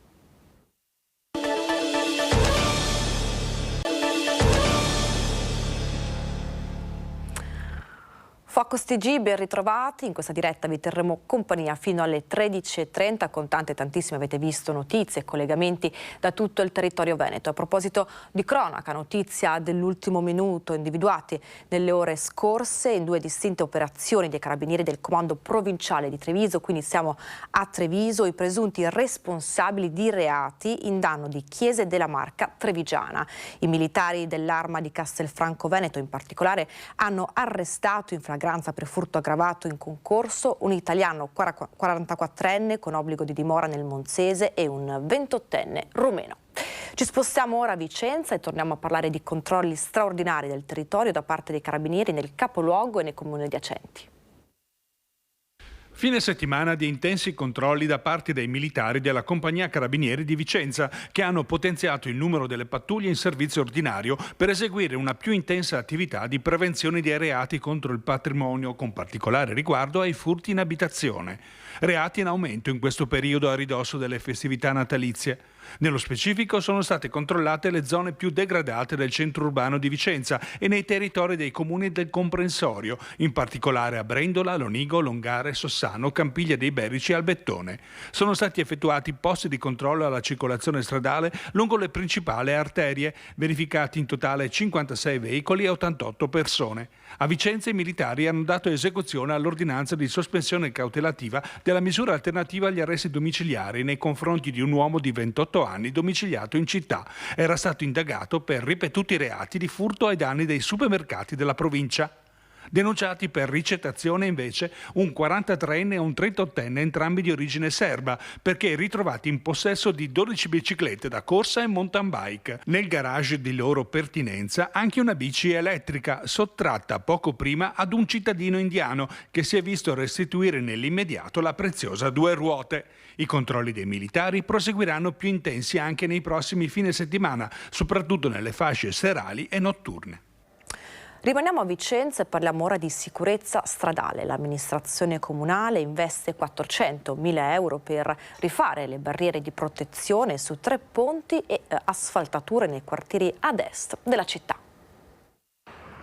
Focus TG, ben ritrovati. In questa diretta vi terremo compagnia fino alle 13:30 con tantissime, avete visto, notizie e collegamenti da tutto il territorio veneto. A proposito di cronaca, notizia dell'ultimo minuto, individuati nelle ore scorse in 2 distinte operazioni dei carabinieri del comando provinciale di Treviso, quindi siamo a Treviso, i presunti responsabili di reati in danno di chiese della Marca trevigiana. I militari dell'Arma di Castelfranco Veneto in particolare hanno arrestato in flagranza per furto aggravato in concorso un italiano 44enne con obbligo di dimora nel Monzese e un 28enne rumeno. Ci spostiamo ora a Vicenza e torniamo a parlare di controlli straordinari del territorio da parte dei carabinieri nel capoluogo e nei comuni adiacenti. Fine settimana di intensi controlli da parte dei militari della Compagnia Carabinieri di Vicenza, che hanno potenziato il numero delle pattuglie in servizio ordinario per eseguire una più intensa attività di prevenzione dei reati contro il patrimonio, con particolare riguardo ai furti in abitazione. Reati in aumento in questo periodo a ridosso delle festività natalizie. Nello specifico sono state controllate le zone più degradate del centro urbano di Vicenza e nei territori dei comuni del comprensorio, in particolare a Brendola, Lonigo, Longare, Sossano, Campiglia dei Berici e Albettone. Sono stati effettuati posti di controllo alla circolazione stradale lungo le principali arterie, verificati in totale 56 veicoli e 88 persone. A Vicenza i militari hanno dato esecuzione all'ordinanza di sospensione cautelativa della misura alternativa agli arresti domiciliari nei confronti di un uomo di 28 anni domiciliato in città. Era stato indagato per ripetuti reati di furto ai danni dei supermercati della provincia. Denunciati per ricettazione invece un 43enne e un 38enne, entrambi di origine serba, perché ritrovati in possesso di 12 biciclette da corsa e mountain bike. Nel garage di loro pertinenza anche una bici elettrica, sottratta poco prima ad un cittadino indiano che si è visto restituire nell'immediato la preziosa 2 ruote. I controlli dei militari proseguiranno più intensi anche nei prossimi fine settimana, soprattutto nelle fasce serali e notturne. Rimaniamo a Vicenza e parliamo ora di sicurezza stradale. L'amministrazione comunale investe 400.000 euro per rifare le barriere di protezione su 3 ponti e asfaltature nei quartieri ad est della città.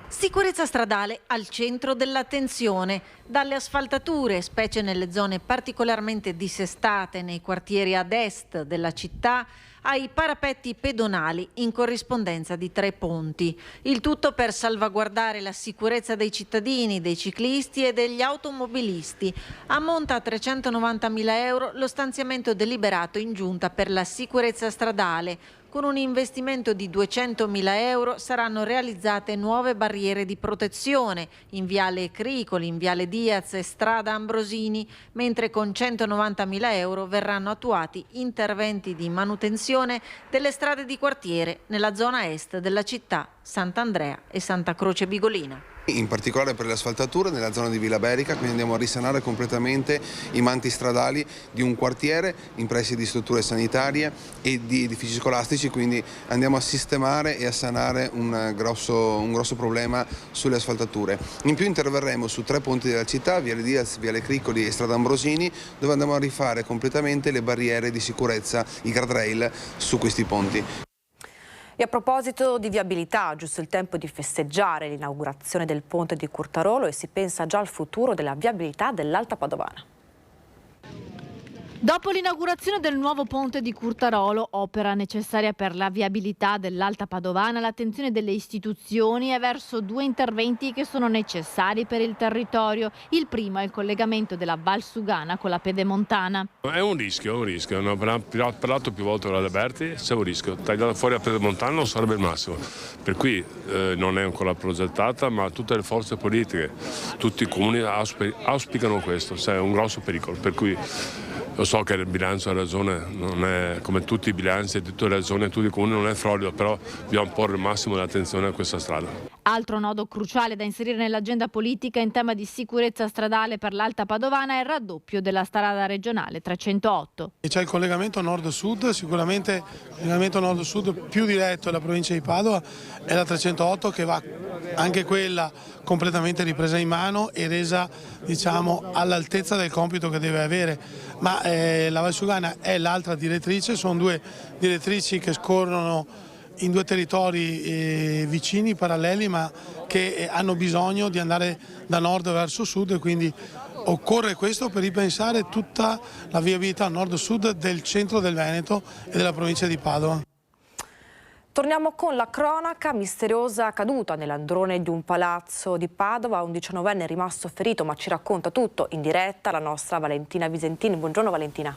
Sicurezza stradale al centro dell'attenzione, dalle asfaltature, specie nelle zone particolarmente dissestate nei quartieri ad est della città, ai parapetti pedonali in corrispondenza di 3 ponti. Il tutto per salvaguardare la sicurezza dei cittadini, dei ciclisti e degli automobilisti. Ammonta a 390.000 euro lo stanziamento deliberato in giunta per la sicurezza stradale. Con un investimento di 200.000 euro saranno realizzate nuove barriere di protezione in Viale Cricoli, in Viale Diaz e Strada Ambrosini, mentre con 190.000 euro verranno attuati interventi di manutenzione delle strade di quartiere nella zona est della città, Sant'Andrea e Santa Croce Bigolina. In particolare per le asfaltature nella zona di Villa Berica, quindi andiamo a risanare completamente i manti stradali di un quartiere in pressi di strutture sanitarie e di edifici scolastici, quindi andiamo a sistemare e a sanare un grosso problema sulle asfaltature. In più interverremo su 3 ponti della città, Viale Diaz, Viale Cricoli e Strada Ambrosini, dove andiamo a rifare completamente le barriere di sicurezza, i guardrail su questi ponti. E a proposito di viabilità, giusto il tempo di festeggiare l'inaugurazione del ponte di Curtarolo e si pensa già al futuro della viabilità dell'Alta Padovana. Dopo l'inaugurazione del nuovo ponte di Curtarolo, opera necessaria per la viabilità dell'Alta Padovana, l'attenzione delle istituzioni è verso 2 interventi che sono necessari per il territorio. Il primo è il collegamento della Val Sugana con la Pedemontana. È un rischio, ne abbiamo parlato più volte con l'Alberti, c'è un rischio. Tagliare fuori la Pedemontana non sarebbe il massimo. Per cui non è ancora progettata, ma tutte le forze politiche, tutti i comuni auspicano questo, è un grosso pericolo. Per cui lo so che il bilancio della regione non è come tutti i bilanci di tutte le regioni e tutti i comuni, non è florido, però dobbiamo porre il massimo di attenzione a questa strada. Altro nodo cruciale da inserire nell'agenda politica in tema di sicurezza stradale per l'Alta Padovana è il raddoppio della strada regionale 308. C'è il collegamento nord-sud, sicuramente il collegamento nord-sud più diretto della provincia di Padova è la 308, che va anche quella completamente ripresa in mano e resa, diciamo, all'altezza del compito che deve avere. Ma la Valsugana è l'altra direttrice, sono due direttrici che scorrono in due territori vicini, paralleli, ma che hanno bisogno di andare da nord verso sud, e quindi occorre questo per ripensare tutta la viabilità nord-sud del centro del Veneto e della provincia di Padova. Torniamo con la cronaca. Misteriosa caduta nell'androne di un palazzo di Padova, un 19enne è rimasto ferito, ma ci racconta tutto in diretta la nostra Valentina Visentini. Buongiorno Valentina.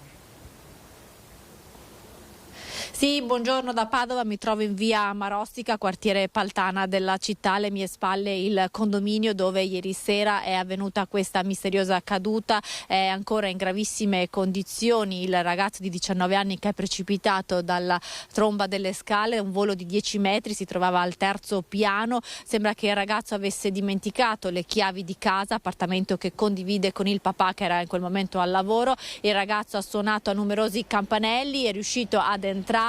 Sì, buongiorno da Padova, mi trovo in via Marostica, quartiere Paltana della città, alle mie spalle il condominio dove ieri sera è avvenuta questa misteriosa caduta. È ancora in gravissime condizioni il ragazzo di 19 anni che è precipitato dalla tromba delle scale, un volo di 10 metri, si trovava al terzo piano. Sembra che il ragazzo avesse dimenticato le chiavi di casa, appartamento che condivide con il papà che era in quel momento al lavoro. Il ragazzo ha suonato a numerosi campanelli, è riuscito ad entrare.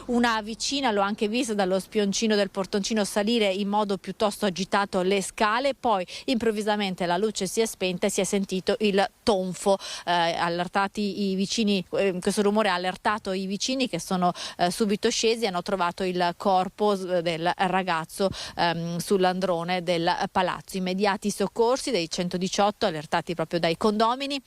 Una vicina, l'ho anche vista dallo spioncino del portoncino, salire in modo piuttosto agitato le scale, poi improvvisamente la luce si è spenta e si è sentito il tonfo. Allertati i vicini, questo rumore ha allertato i vicini che sono subito scesi e hanno trovato il corpo del ragazzo sull'androne del palazzo. Immediati soccorsi dei 118 allertati proprio dai condomini.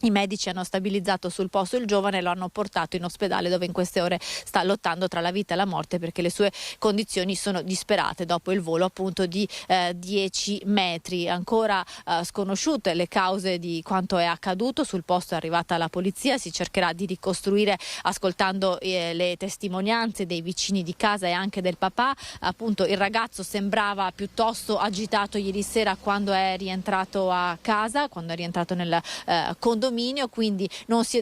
I medici hanno stabilizzato sul posto il giovane e lo hanno portato in ospedale, dove in queste ore sta lottando tra la vita e la morte perché le sue condizioni sono disperate dopo il volo appunto di 10 metri. Ancora sconosciute le cause di quanto è accaduto. Sul posto è arrivata la polizia, si cercherà di ricostruire ascoltando le testimonianze dei vicini di casa e anche del papà. Appunto il ragazzo sembrava piuttosto agitato ieri sera quando è rientrato a casa, quando è rientrato nel condominio, quindi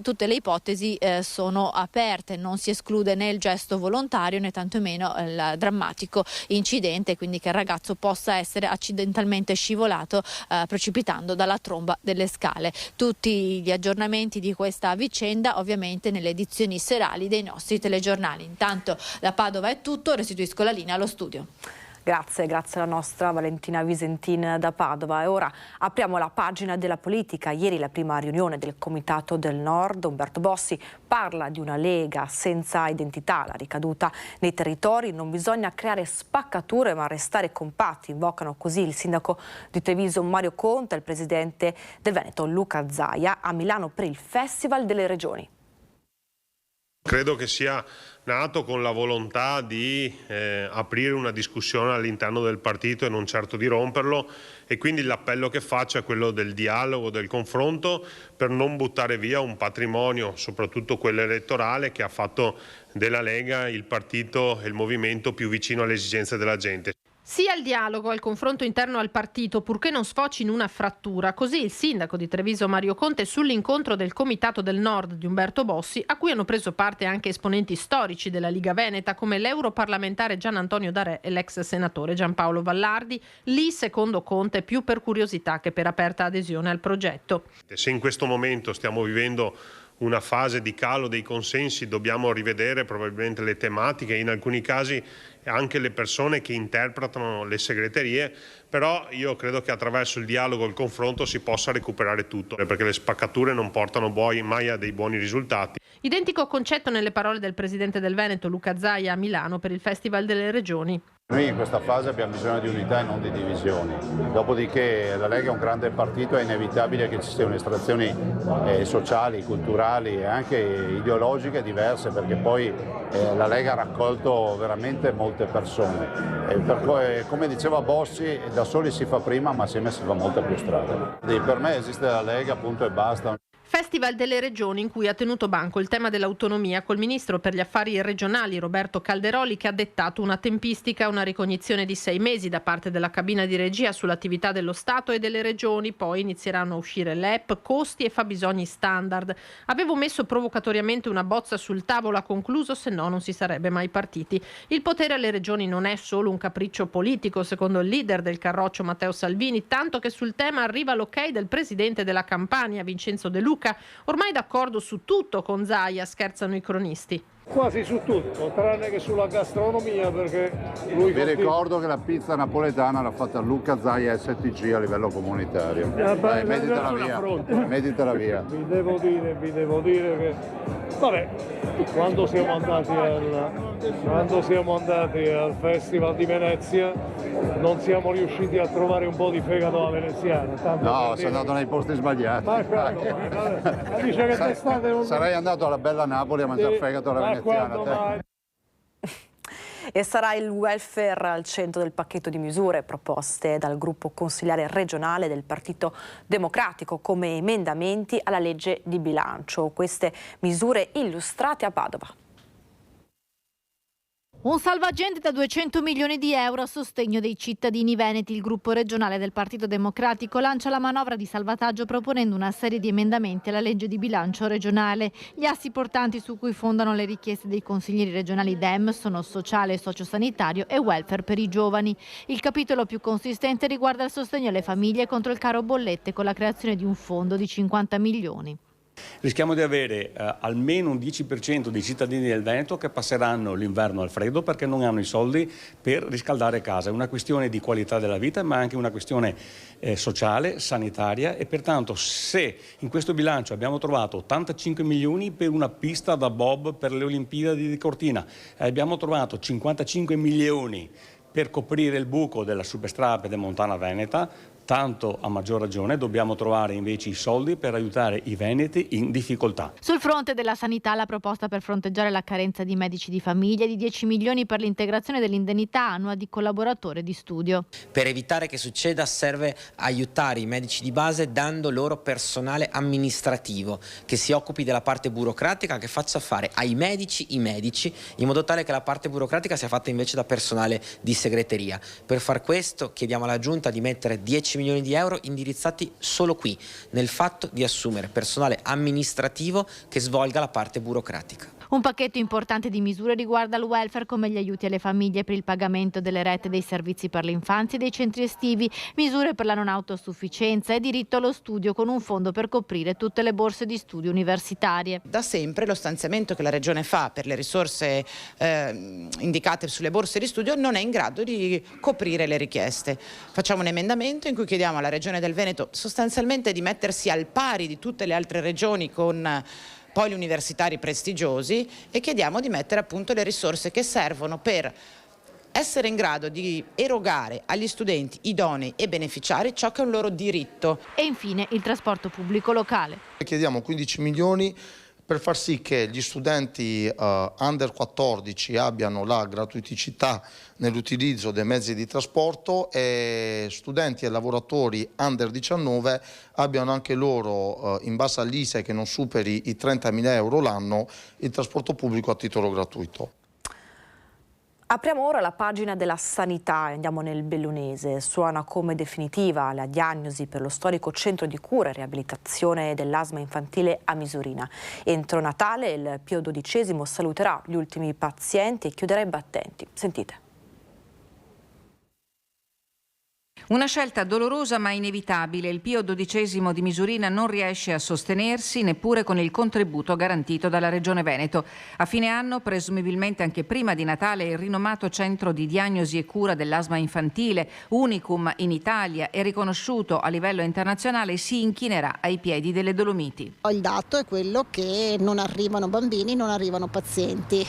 tutte le ipotesi sono aperte, non si esclude né il gesto volontario né tantomeno il drammatico incidente, quindi che il ragazzo possa essere accidentalmente scivolato precipitando dalla tromba delle scale. Tutti gli aggiornamenti di questa vicenda ovviamente nelle edizioni serali dei nostri telegiornali. Intanto da Padova è tutto, restituisco la linea allo studio. Grazie alla nostra Valentina Visentin da Padova. E ora apriamo la pagina della politica. Ieri la prima riunione del Comitato del Nord. Umberto Bossi parla di una Lega senza identità, la ricaduta nei territori. Non bisogna creare spaccature ma restare compatti, invocano così il sindaco di Treviso Mario Conte e il presidente del Veneto Luca Zaia a Milano per il Festival delle Regioni. Credo che sia nato con la volontà di aprire una discussione all'interno del partito e non certo di romperlo, e quindi l'appello che faccio è quello del dialogo, del confronto, per non buttare via un patrimonio, soprattutto quello elettorale, che ha fatto della Lega il partito e il movimento più vicino alle esigenze della gente. Sì al dialogo, al confronto interno al partito, purché non sfoci in una frattura. Così il sindaco di Treviso Mario Conte sull'incontro del Comitato del Nord di Umberto Bossi, a cui hanno preso parte anche esponenti storici della Liga Veneta come l'europarlamentare Gian Antonio D'Arè e l'ex senatore Giampaolo Vallardi. Lì, secondo Conte, più per curiosità che per aperta adesione al progetto. Se in questo momento stiamo vivendo una fase di calo dei consensi, dobbiamo rivedere probabilmente le tematiche, in alcuni casi anche le persone che interpretano le segreterie, però io credo che attraverso il dialogo e il confronto si possa recuperare tutto, perché le spaccature non portano mai a dei buoni risultati. Identico concetto nelle parole del presidente del Veneto Luca Zaia a Milano per il Festival delle Regioni. Noi in questa fase abbiamo bisogno di unità e non di divisioni, dopodiché la Lega è un grande partito, è inevitabile che ci siano estrazioni sociali, culturali e anche ideologiche diverse, perché poi la Lega ha raccolto veramente molte persone. Come diceva Bossi, da soli si fa prima ma assieme si fa molta più strada. Per me esiste la Lega, punto e basta. Festival delle Regioni in cui ha tenuto banco il tema dell'autonomia col ministro per gli affari regionali Roberto Calderoli, che ha dettato una tempistica, una ricognizione di 6 mesi da parte della cabina di regia sull'attività dello Stato e delle regioni. Poi inizieranno a uscire l'EP, costi e fabbisogni standard. Avevo messo provocatoriamente una bozza sul tavolo, ha concluso, se no non si sarebbe mai partiti. Il potere alle regioni non è solo un capriccio politico, secondo il leader del Carroccio Matteo Salvini, tanto che sul tema arriva l'ok del presidente della Campania Vincenzo De Luca, ormai d'accordo su tutto con Zaia, scherzano i cronisti. Quasi su tutto, tranne che sulla gastronomia, perché lui... Vi ricordo che la pizza napoletana l'ha fatta Luca Zaia STG a livello comunitario. Dai, mettitela via. Vi devo dire che... Vabbè, quando siamo andati al Festival di Venezia non siamo riusciti a trovare un po' di fegato alla veneziana. No, sei andato nei posti sbagliati. Dice che d'estate non... Sarei andato alla bella Napoli a mangiare fegato alla veneziana. E sarà il welfare al centro del pacchetto di misure proposte dal gruppo consigliare regionale del Partito Democratico come emendamenti alla legge di bilancio. Queste misure illustrate a Padova. Un salvagente da 200 milioni di euro a sostegno dei cittadini veneti. Il gruppo regionale del Partito Democratico lancia la manovra di salvataggio proponendo una serie di emendamenti alla legge di bilancio regionale. Gli assi portanti su cui fondano le richieste dei consiglieri regionali Dem sono sociale e sociosanitario e welfare per i giovani. Il capitolo più consistente riguarda il sostegno alle famiglie contro il caro bollette con la creazione di un fondo di 50 milioni. Rischiamo di avere almeno un 10% dei cittadini del Veneto che passeranno l'inverno al freddo perché non hanno i soldi per riscaldare casa. È una questione di qualità della vita, ma anche una questione sociale, sanitaria, e pertanto se in questo bilancio abbiamo trovato 85 milioni per una pista da bob per le Olimpiadi di Cortina, abbiamo trovato 55 milioni per coprire il buco della superstrada pedemontana veneta, tanto a maggior ragione dobbiamo trovare invece i soldi per aiutare i veneti in difficoltà. Sul fronte della sanità, la proposta per fronteggiare la carenza di medici di famiglia, di 10 milioni per l'integrazione dell'indennità annua di collaboratore di studio. Per evitare che succeda serve aiutare i medici di base dando loro personale amministrativo che si occupi della parte burocratica, che faccia fare ai medici i medici, in modo tale che la parte burocratica sia fatta invece da personale di segreteria. Per far questo chiediamo alla Giunta di mettere 10 milioni di euro indirizzati solo qui, nel fatto di assumere personale amministrativo che svolga la parte burocratica. Un pacchetto importante di misure riguarda il welfare, come gli aiuti alle famiglie per il pagamento delle rette dei servizi per l'infanzia e dei centri estivi, misure per la non autosufficienza e diritto allo studio con un fondo per coprire tutte le borse di studio universitarie. Da sempre lo stanziamento che la Regione fa per le risorse indicate sulle borse di studio non è in grado di coprire le richieste. Facciamo un emendamento in cui chiediamo alla Regione del Veneto sostanzialmente di mettersi al pari di tutte le altre regioni con poli universitari prestigiosi e chiediamo di mettere appunto le risorse che servono per essere in grado di erogare agli studenti idonei e beneficiari ciò che è un loro diritto. E infine il trasporto pubblico locale. Chiediamo 15 milioni per far sì che gli studenti under 14 abbiano la gratuiticità nell'utilizzo dei mezzi di trasporto e studenti e lavoratori under 19 abbiano anche loro, in base all'ISEE che non superi i 30.000 euro l'anno, il trasporto pubblico a titolo gratuito. Apriamo ora la pagina della sanità e andiamo nel Bellunese. Suona come definitiva la diagnosi per lo storico centro di cura e riabilitazione dell'asma infantile a Misurina. Entro Natale il Pio XII saluterà gli ultimi pazienti e chiuderà i battenti. Sentite. Una scelta dolorosa ma inevitabile. Il Pio XII di Misurina non riesce a sostenersi neppure con il contributo garantito dalla Regione Veneto. A fine anno, presumibilmente anche prima di Natale, il rinomato centro di diagnosi e cura dell'asma infantile, unicum in Italia e riconosciuto a livello internazionale, si inchinerà ai piedi delle Dolomiti. Il dato è quello che non arrivano bambini, non arrivano pazienti.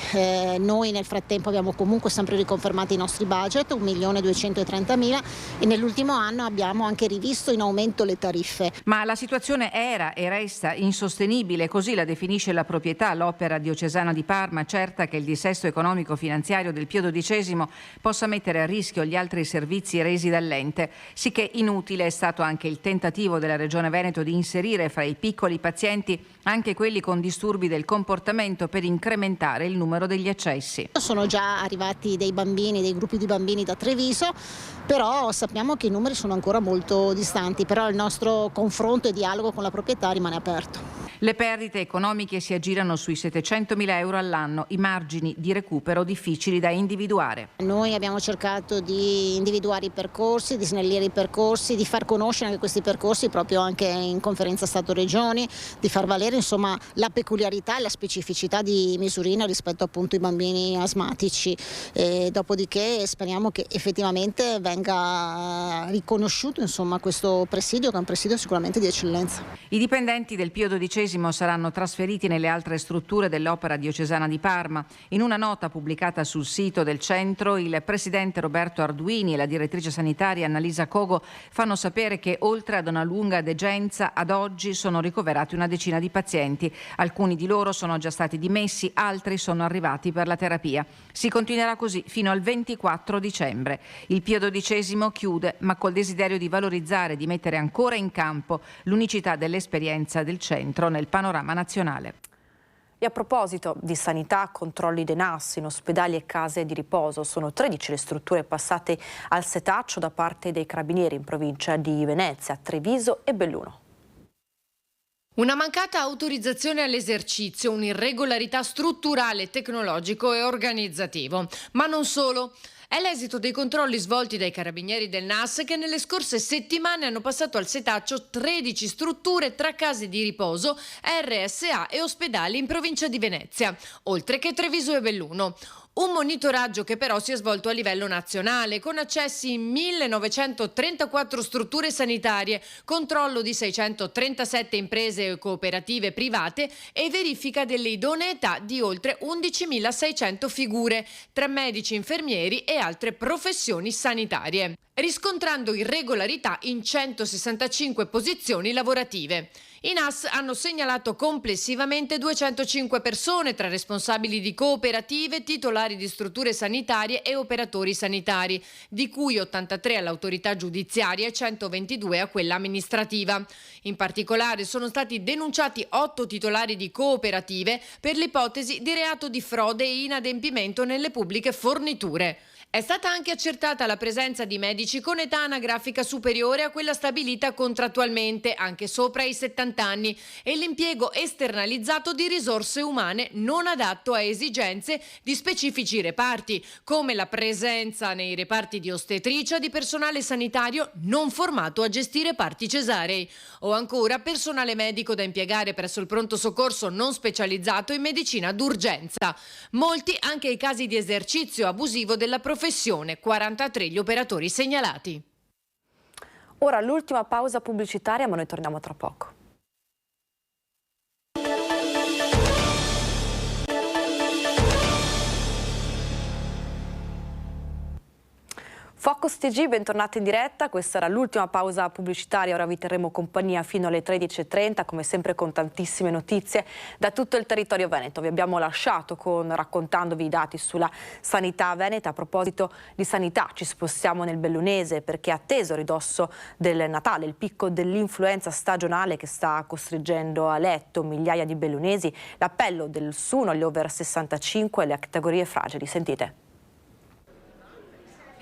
Noi nel frattempo abbiamo comunque sempre riconfermato i nostri budget, 1.230.000, e nell'ultimo anno abbiamo anche rivisto in aumento le tariffe. Ma la situazione era e resta insostenibile, così la definisce la proprietà, l'Opera Diocesana di Parma, certa che il dissesto economico-finanziario del Pio XII possa mettere a rischio gli altri servizi resi dall'ente, sicché inutile è stato anche il tentativo della Regione Veneto di inserire fra i piccoli pazienti anche quelli con disturbi del comportamento per incrementare il numero degli accessi. Sono già arrivati dei bambini, dei gruppi di bambini da Treviso, però sappiamo che i numeri sono ancora molto distanti, però il nostro confronto e dialogo con la proprietà rimane aperto. Le perdite economiche si aggirano sui 700.000 euro all'anno, i margini di recupero difficili da individuare. Noi abbiamo cercato di individuare i percorsi, di snellire i percorsi, di far conoscere anche questi percorsi proprio anche in conferenza Stato-Regioni, di far valere insomma la peculiarità e la specificità di Misurina rispetto appunto ai bambini asmatici. E dopodiché speriamo che effettivamente venga riconosciuto insomma questo presidio, che è un presidio sicuramente di eccellenza. I dipendenti del Pio XII saranno trasferiti nelle altre strutture dell'Opera Diocesana di Parma. In una nota pubblicata sul sito del centro, il presidente Roberto Arduini e la direttrice sanitaria Annalisa Cogo fanno sapere che oltre ad una lunga degenza, ad oggi sono ricoverati una decina di pazienti. Alcuni di loro sono già stati dimessi, altri sono arrivati per la terapia. Si continuerà così fino al 24 dicembre. Il Pio XII chiude, ma col desiderio di valorizzare e di mettere ancora in campo l'unicità dell'esperienza del centro nel panorama nazionale. E a proposito di sanità, controlli dei NAS in ospedali e case di riposo, sono 13 le strutture passate al setaccio da parte dei carabinieri in provincia di Venezia, Treviso e Belluno. Una mancata autorizzazione all'esercizio, un'irregolarità strutturale, tecnologico e organizzativo. Ma non solo. È l'esito dei controlli svolti dai carabinieri del NAS che nelle scorse settimane hanno passato al setaccio 13 strutture tra case di riposo, RSA e ospedali in provincia di Venezia, oltre che Treviso e Belluno. Un monitoraggio che però si è svolto a livello nazionale, con accessi in 1934 strutture sanitarie, controllo di 637 imprese e cooperative private e verifica delle idoneità di oltre 11.600 figure, tra medici, infermieri e altre professioni sanitarie, riscontrando irregolarità in 165 posizioni lavorative. I NAS hanno segnalato complessivamente 205 persone tra responsabili di cooperative, titolari di strutture sanitarie e operatori sanitari, di cui 83 all'autorità giudiziaria e 122 a quella amministrativa. In particolare sono stati denunciati 8 titolari di cooperative per l'ipotesi di reato di frode e inadempimento nelle pubbliche forniture. È stata anche accertata la presenza di medici con età anagrafica superiore a quella stabilita contrattualmente, anche sopra i 70 anni, e l'impiego esternalizzato di risorse umane non adatto a esigenze di specifici reparti, come la presenza nei reparti di ostetricia di personale sanitario non formato a gestire parti cesarei, o ancora personale medico da impiegare presso il pronto soccorso non specializzato in medicina d'urgenza. Molti anche i casi di esercizio abusivo della professione, 43 gli operatori segnalati. Ora l'ultima pausa pubblicitaria, ma noi torniamo tra poco. Focus TG, bentornati in diretta, questa era l'ultima pausa pubblicitaria, ora vi terremo compagnia fino alle 13:30, come sempre con tantissime notizie da tutto il territorio veneto. Vi abbiamo lasciato raccontandovi i dati sulla sanità veneta. A proposito di sanità ci spostiamo nel bellunese perché è atteso a ridosso del Natale il picco dell'influenza stagionale che sta costringendo a letto migliaia di bellunesi. L'appello del SUNO agli over 65 e le categorie fragili. Sentite.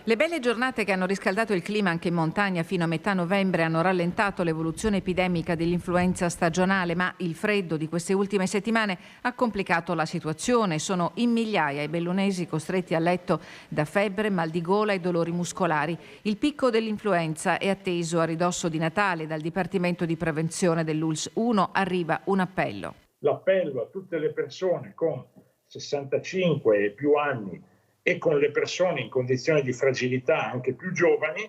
Le belle giornate che hanno riscaldato il clima anche in montagna fino a metà novembre hanno rallentato l'evoluzione epidemica dell'influenza stagionale, ma il freddo di queste ultime settimane ha complicato la situazione. Sono in migliaia i bellunesi costretti a letto da febbre, mal di gola e dolori muscolari. Il picco dell'influenza è atteso a ridosso di Natale. Dal Dipartimento di Prevenzione dell'ULSS 1 arriva un appello. L'appello a tutte le persone con 65 e più anni e con le persone in condizioni di fragilità anche più giovani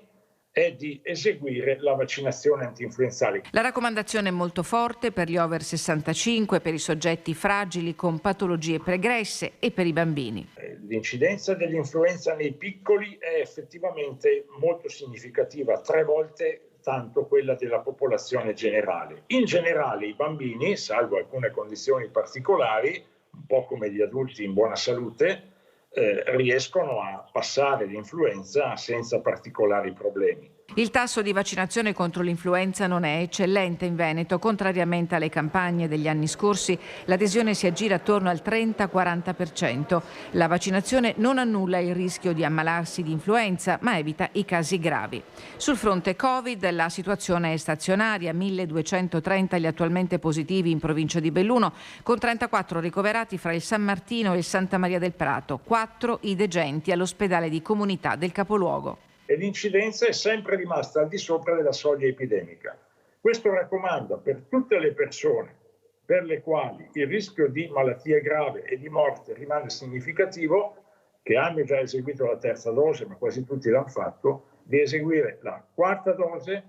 è di eseguire la vaccinazione antinfluenzale. La raccomandazione è molto forte per gli over 65, per i soggetti fragili con patologie pregresse e per i bambini. L'incidenza dell'influenza nei piccoli è effettivamente molto significativa, 3 volte tanto quella della popolazione generale. In generale i bambini, salvo alcune condizioni particolari, un po' come gli adulti in buona salute, riescono a passare l'influenza senza particolari problemi. Il tasso di vaccinazione contro l'influenza non è eccellente in Veneto. Contrariamente alle campagne degli anni scorsi, l'adesione si aggira attorno al 30-40%. La vaccinazione non annulla il rischio di ammalarsi di influenza, ma evita i casi gravi. Sul fronte Covid la situazione è stazionaria, 1230 gli attualmente positivi in provincia di Belluno, con 34 ricoverati fra il San Martino e il Santa Maria del Prato, 4 i degenti all'ospedale di comunità del capoluogo. E l'incidenza è sempre rimasta al di sopra della soglia epidemica. Questo raccomanda per tutte le persone per le quali il rischio di malattia grave e di morte rimane significativo, che hanno già eseguito la terza dose, ma quasi tutti l'hanno fatto, di eseguire la quarta dose.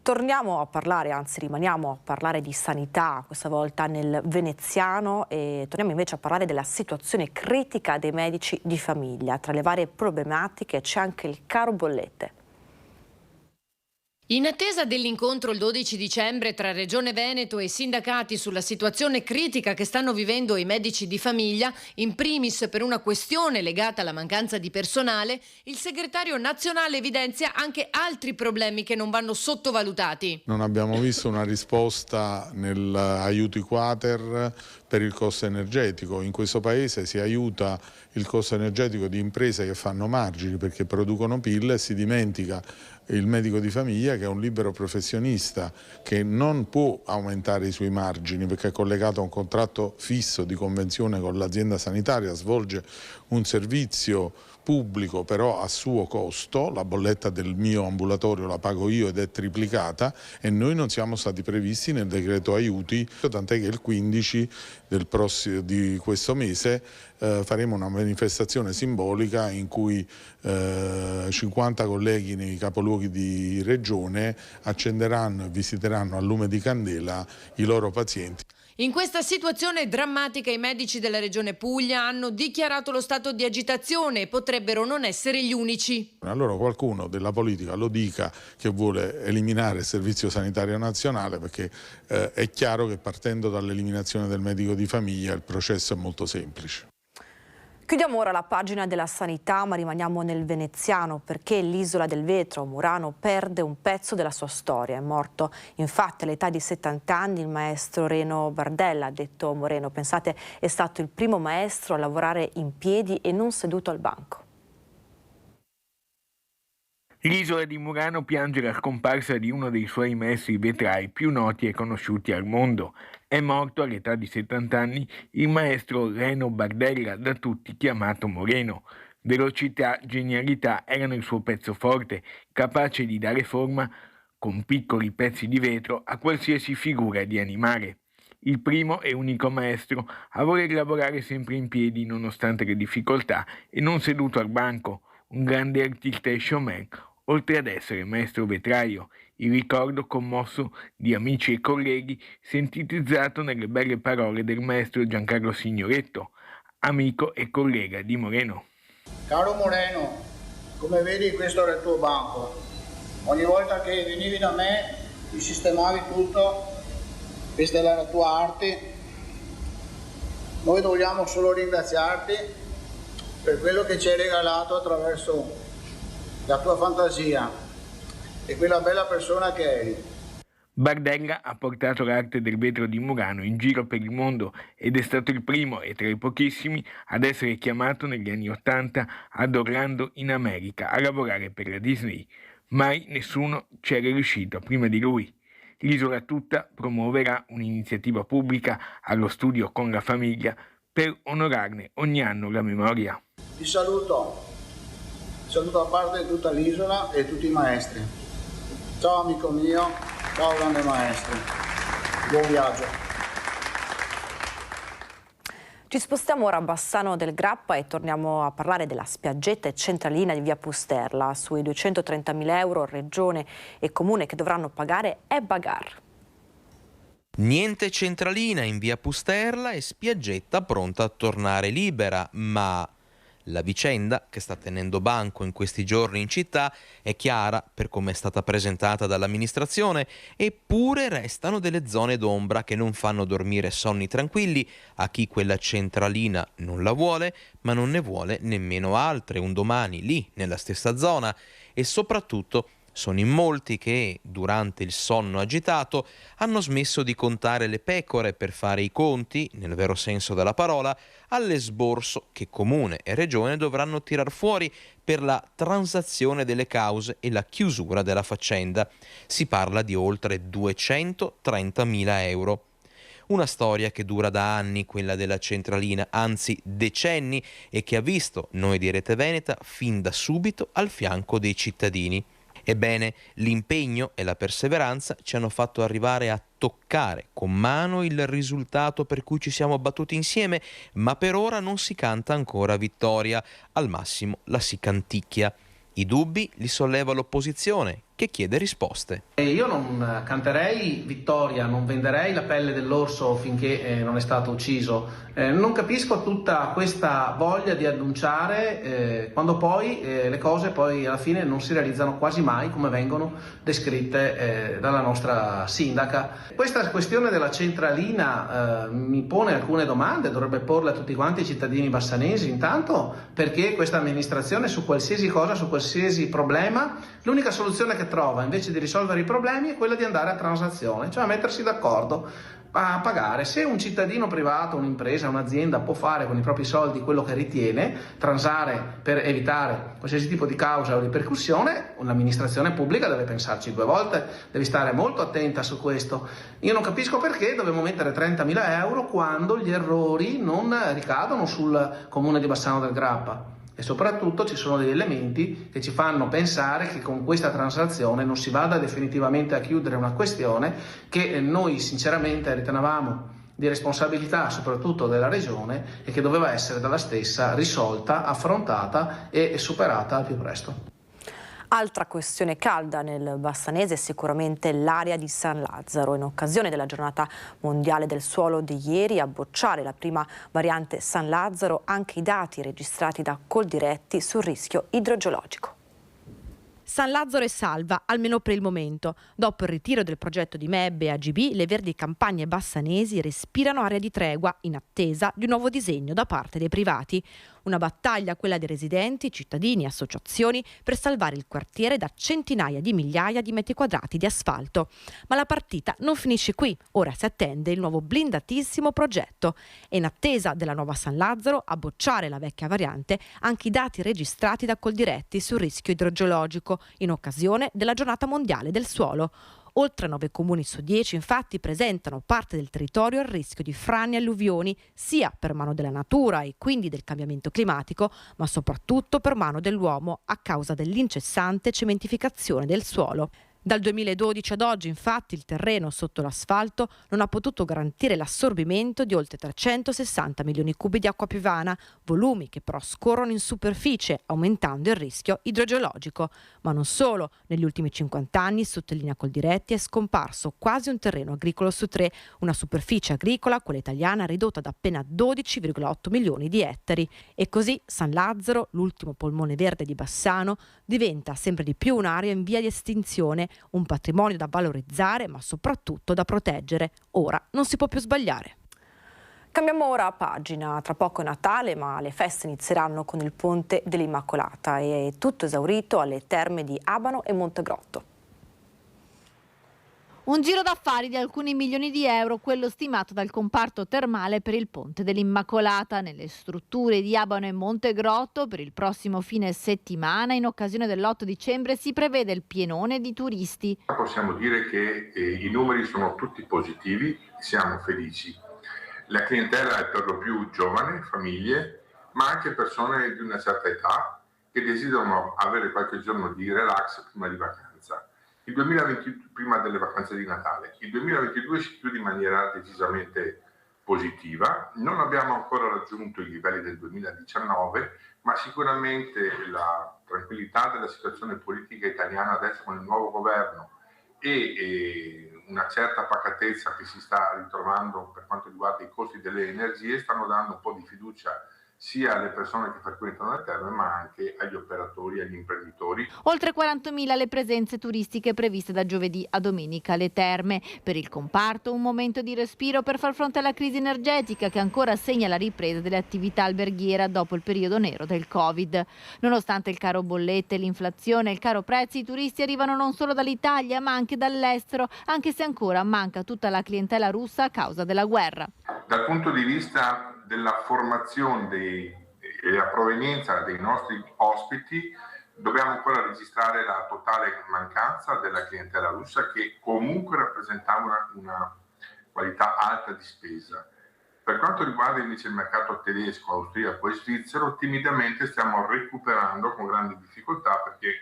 Torniamo a parlare, anzi rimaniamo a parlare di sanità, questa volta nel veneziano, e torniamo invece a parlare della situazione critica dei medici di famiglia. Tra le varie problematiche c'è anche il caro bollette. In attesa dell'incontro il 12 dicembre tra Regione Veneto e sindacati sulla situazione critica che stanno vivendo i medici di famiglia, in primis per una questione legata alla mancanza di personale, il segretario nazionale evidenzia anche altri problemi che non vanno sottovalutati. Non abbiamo visto una risposta nell'aiuti quater per il costo energetico. In questo paese si aiuta il costo energetico di imprese che fanno margini perché producono PIL e si dimentica il medico di famiglia, che è un libero professionista che non può aumentare i suoi margini perché è collegato a un contratto fisso di convenzione con l'azienda sanitaria, svolge un servizio pubblico però a suo costo. La bolletta del mio ambulatorio la pago io ed è triplicata e noi non siamo stati previsti nel decreto aiuti, tant'è che il 15 di questo mese faremo una manifestazione simbolica in cui 50 colleghi nei capoluoghi di regione accenderanno e visiteranno a lume di candela i loro pazienti. In questa situazione drammatica i medici della Regione Puglia hanno dichiarato lo stato di agitazione e potrebbero non essere gli unici. Allora qualcuno della politica lo dica che vuole eliminare il Servizio Sanitario Nazionale, perché è chiaro che partendo dall'eliminazione del medico di famiglia il processo è molto semplice. Chiudiamo ora la pagina della sanità, ma rimaniamo nel veneziano perché l'isola del vetro, Murano, perde un pezzo della sua storia. È morto infatti all'età di 70 anni il maestro Reno Bardella, detto Moreno. Pensate, è stato il primo maestro a lavorare in piedi e non seduto al banco. L'isola di Murano piange la scomparsa di uno dei suoi maestri vetrai più noti e conosciuti al mondo. È morto all'età di 70 anni il maestro Reno Bardella, da tutti chiamato Moreno. Velocità, genialità erano il suo pezzo forte, capace di dare forma con piccoli pezzi di vetro a qualsiasi figura di animale. Il primo e unico maestro a voler lavorare sempre in piedi nonostante le difficoltà e non seduto al banco. Un grande artista e showman, oltre ad essere maestro vetraio, il ricordo commosso di amici e colleghi sintetizzato nelle belle parole del maestro Giancarlo Signoretto, amico e collega di Moreno. Caro Moreno, come vedi questo era il tuo banco. Ogni volta che venivi da me ti sistemavi tutto, questa era la tua arte. Noi vogliamo solo ringraziarti per quello che ci hai regalato attraverso la tua fantasia e quella bella persona che eri. Bardella ha portato l'arte del vetro di Murano in giro per il mondo ed è stato il primo e tra i pochissimi ad essere chiamato negli anni '80 ad Orlando in America a lavorare per la Disney. Mai nessuno c'era riuscito prima di lui. L'isola tutta promuoverà un'iniziativa pubblica allo studio con la famiglia per onorarne ogni anno la memoria. Ti saluto da parte di tutta l'isola e tutti i maestri. Ciao amico mio, ciao grande maestro, buon viaggio. Ci spostiamo ora a Bassano del Grappa e torniamo a parlare della spiaggetta e centralina di via Pusterla. Sui 230.000 euro regione e comune che dovranno pagare è bagar. Niente centralina in via Pusterla e spiaggetta pronta a tornare libera, ma la vicenda che sta tenendo banco in questi giorni in città è chiara per come è stata presentata dall'amministrazione, eppure restano delle zone d'ombra che non fanno dormire sonni tranquilli a chi quella centralina non la vuole, ma non ne vuole nemmeno altre un domani lì nella stessa zona, e soprattutto sono in molti che, durante il sonno agitato, hanno smesso di contare le pecore per fare i conti, nel vero senso della parola, all'esborso che Comune e Regione dovranno tirar fuori per la transazione delle cause e la chiusura della faccenda. Si parla di oltre 230.000 euro. Una storia che dura da anni, quella della centralina, anzi decenni, e che ha visto noi di Rete Veneta fin da subito al fianco dei cittadini. Ebbene, l'impegno e la perseveranza ci hanno fatto arrivare a toccare con mano il risultato per cui ci siamo battuti insieme, ma per ora non si canta ancora vittoria, al massimo la si canticchia. I dubbi li solleva l'opposizione, che chiede risposte. Io non canterei vittoria, non venderei la pelle dell'orso finché non è stato ucciso. Non capisco tutta questa voglia di annunciare quando poi le cose poi alla fine non si realizzano quasi mai come vengono descritte dalla nostra sindaca. Questa questione della centralina mi pone alcune domande, dovrebbe porle a tutti quanti i cittadini bassanesi. Intanto, perché questa amministrazione su qualsiasi cosa, su qualsiasi problema, l'unica soluzione che trova invece di risolvere i problemi è quella di andare a transazione, cioè a mettersi d'accordo a pagare. Se un cittadino privato, un'impresa, un'azienda può fare con i propri soldi quello che ritiene, transare per evitare qualsiasi tipo di causa o ripercussione, un'amministrazione pubblica deve pensarci due volte, deve stare molto attenta su questo. Io non capisco perché dobbiamo mettere 30.000 euro quando gli errori non ricadono sul comune di Bassano del Grappa. E soprattutto ci sono degli elementi che ci fanno pensare che con questa transazione non si vada definitivamente a chiudere una questione che noi sinceramente ritenevamo di responsabilità soprattutto della Regione e che doveva essere dalla stessa risolta, affrontata e superata al più presto. Altra questione calda nel Bassanese è sicuramente l'area di San Lazzaro. In occasione della giornata mondiale del suolo di ieri, a bocciare la prima variante San Lazzaro anche i dati registrati da Coldiretti sul rischio idrogeologico. San Lazzaro è salva, almeno per il momento. Dopo il ritiro del progetto di MEB e AGB, le verdi campagne bassanesi respirano aria di tregua in attesa di un nuovo disegno da parte dei privati. Una battaglia, quella dei residenti, cittadini e associazioni, per salvare il quartiere da centinaia di migliaia di metri quadrati di asfalto. Ma la partita non finisce qui. Ora si attende il nuovo blindatissimo progetto. E in attesa della nuova San Lazzaro, a bocciare la vecchia variante, anche i dati registrati da Coldiretti sul rischio idrogeologico in occasione della giornata mondiale del suolo. Oltre 9 comuni su 10 infatti presentano parte del territorio a rischio di frane e alluvioni, sia per mano della natura e quindi del cambiamento climatico, ma soprattutto per mano dell'uomo a causa dell'incessante cementificazione del suolo. Dal 2012 ad oggi, infatti, il terreno sotto l'asfalto non ha potuto garantire l'assorbimento di oltre 360 milioni cubi di acqua piovana, volumi che però scorrono in superficie, aumentando il rischio idrogeologico. Ma non solo, negli ultimi 50 anni, sottolinea Coldiretti, è scomparso quasi un terreno agricolo su 3, una superficie agricola, quella italiana, ridotta da appena 12,8 milioni di ettari. E così San Lazzaro, l'ultimo polmone verde di Bassano, diventa sempre di più un'area in via di estinzione, un patrimonio da valorizzare ma soprattutto da proteggere. Ora non si può più sbagliare. Cambiamo ora pagina. Tra poco è Natale, ma le feste inizieranno con il Ponte dell'Immacolata e è tutto esaurito alle terme di Abano e Montegrotto. Un giro d'affari di alcuni milioni di euro, quello stimato dal comparto termale per il Ponte dell'Immacolata. Nelle strutture di Abano e Montegrotto per il prossimo fine settimana, in occasione dell'8 dicembre, si prevede il pienone di turisti. Possiamo dire che i numeri sono tutti positivi, siamo felici. La clientela è per lo più giovane, famiglie, ma anche persone di una certa età che desiderano avere qualche giorno di relax prima di vacanza. Il 2020 prima delle vacanze di Natale, il 2022 si chiude in maniera decisamente positiva. Non abbiamo ancora raggiunto i livelli del 2019, ma sicuramente la tranquillità della situazione politica italiana adesso con il nuovo governo e una certa pacatezza che si sta ritrovando per quanto riguarda i costi delle energie stanno dando un po' di fiducia sia alle persone che frequentano le terme, ma anche agli operatori e agli imprenditori. Oltre 40.000 le presenze turistiche previste da giovedì a domenica alle terme. Per il comparto un momento di respiro per far fronte alla crisi energetica che ancora segna la ripresa delle attività alberghiere dopo il periodo nero del Covid. Nonostante il caro bollette, l'inflazione e il caro prezzi, i turisti arrivano non solo dall'Italia ma anche dall'estero, anche se ancora manca tutta la clientela russa a causa della guerra. Dal punto di vista della formazione e la provenienza dei nostri ospiti dobbiamo ancora registrare la totale mancanza della clientela russa, che comunque rappresentava una qualità alta di spesa. Per quanto riguarda invece il mercato tedesco, austriaco e svizzero, timidamente stiamo recuperando con grandi difficoltà, perché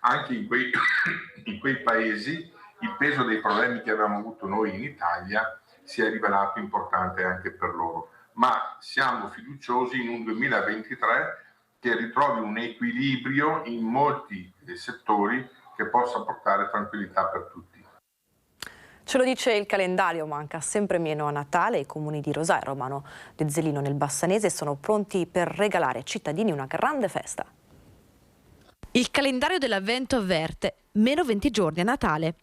anche in quei paesi il peso dei problemi che abbiamo avuto noi in Italia si è rivelato importante anche per loro. Ma siamo fiduciosi in un 2023 che ritrovi un equilibrio in molti settori che possa portare tranquillità per tutti. Ce lo dice il calendario, manca sempre meno a Natale. I comuni di Rosà e Romano d'Ezzelino nel Bassanese sono pronti per regalare ai cittadini una grande festa. Il calendario dell'avvento avverte meno 20 giorni a Natale.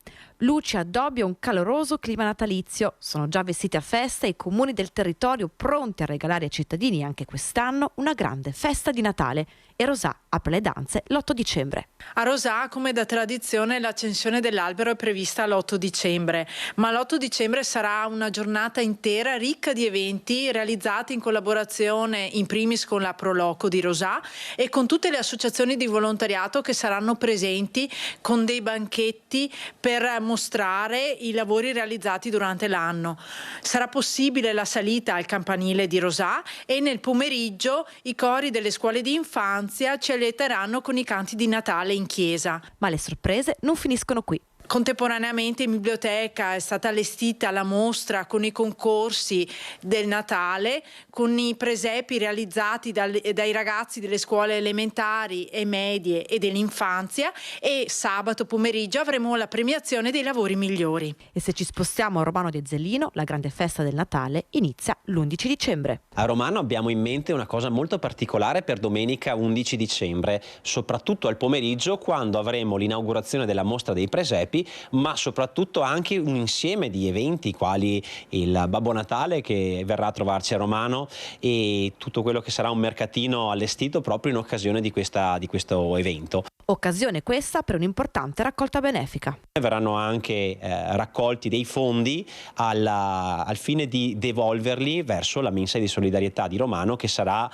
Luci, addobbi e un caloroso clima natalizio. Sono già vestiti a festa i comuni del territorio pronti a regalare ai cittadini anche quest'anno una grande festa di Natale. E Rosà apre le danze l'8 dicembre. A Rosà, come da tradizione, l'accensione dell'albero è prevista l'8 dicembre, ma l'8 dicembre sarà una giornata intera ricca di eventi realizzati in collaborazione in primis con la Proloco di Rosà e con tutte le associazioni di volontariato che saranno presenti con dei banchetti per mostrare i lavori realizzati durante l'anno. Sarà possibile la salita al campanile di Rosà e nel pomeriggio i cori delle scuole di infanzia ci allieteranno con i canti di Natale in chiesa. Ma le sorprese non finiscono qui. Contemporaneamente in biblioteca è stata allestita la mostra con i concorsi del Natale, con i presepi realizzati dai ragazzi delle scuole elementari e medie e dell'infanzia, e sabato pomeriggio avremo la premiazione dei lavori migliori. E se ci spostiamo a Romano d'Ezzelino, la grande festa del Natale inizia l'11 dicembre. A Romano abbiamo in mente una cosa molto particolare per domenica 11 dicembre, soprattutto al pomeriggio, quando avremo l'inaugurazione della mostra dei presepi, ma soprattutto anche un insieme di eventi quali il Babbo Natale che verrà a trovarci a Romano e tutto quello che sarà un mercatino allestito proprio in occasione di questo evento. Occasione questa per un'importante raccolta benefica. Verranno anche raccolti dei fondi al fine di devolverli verso la mensa di solidarietà di Romano, che sarà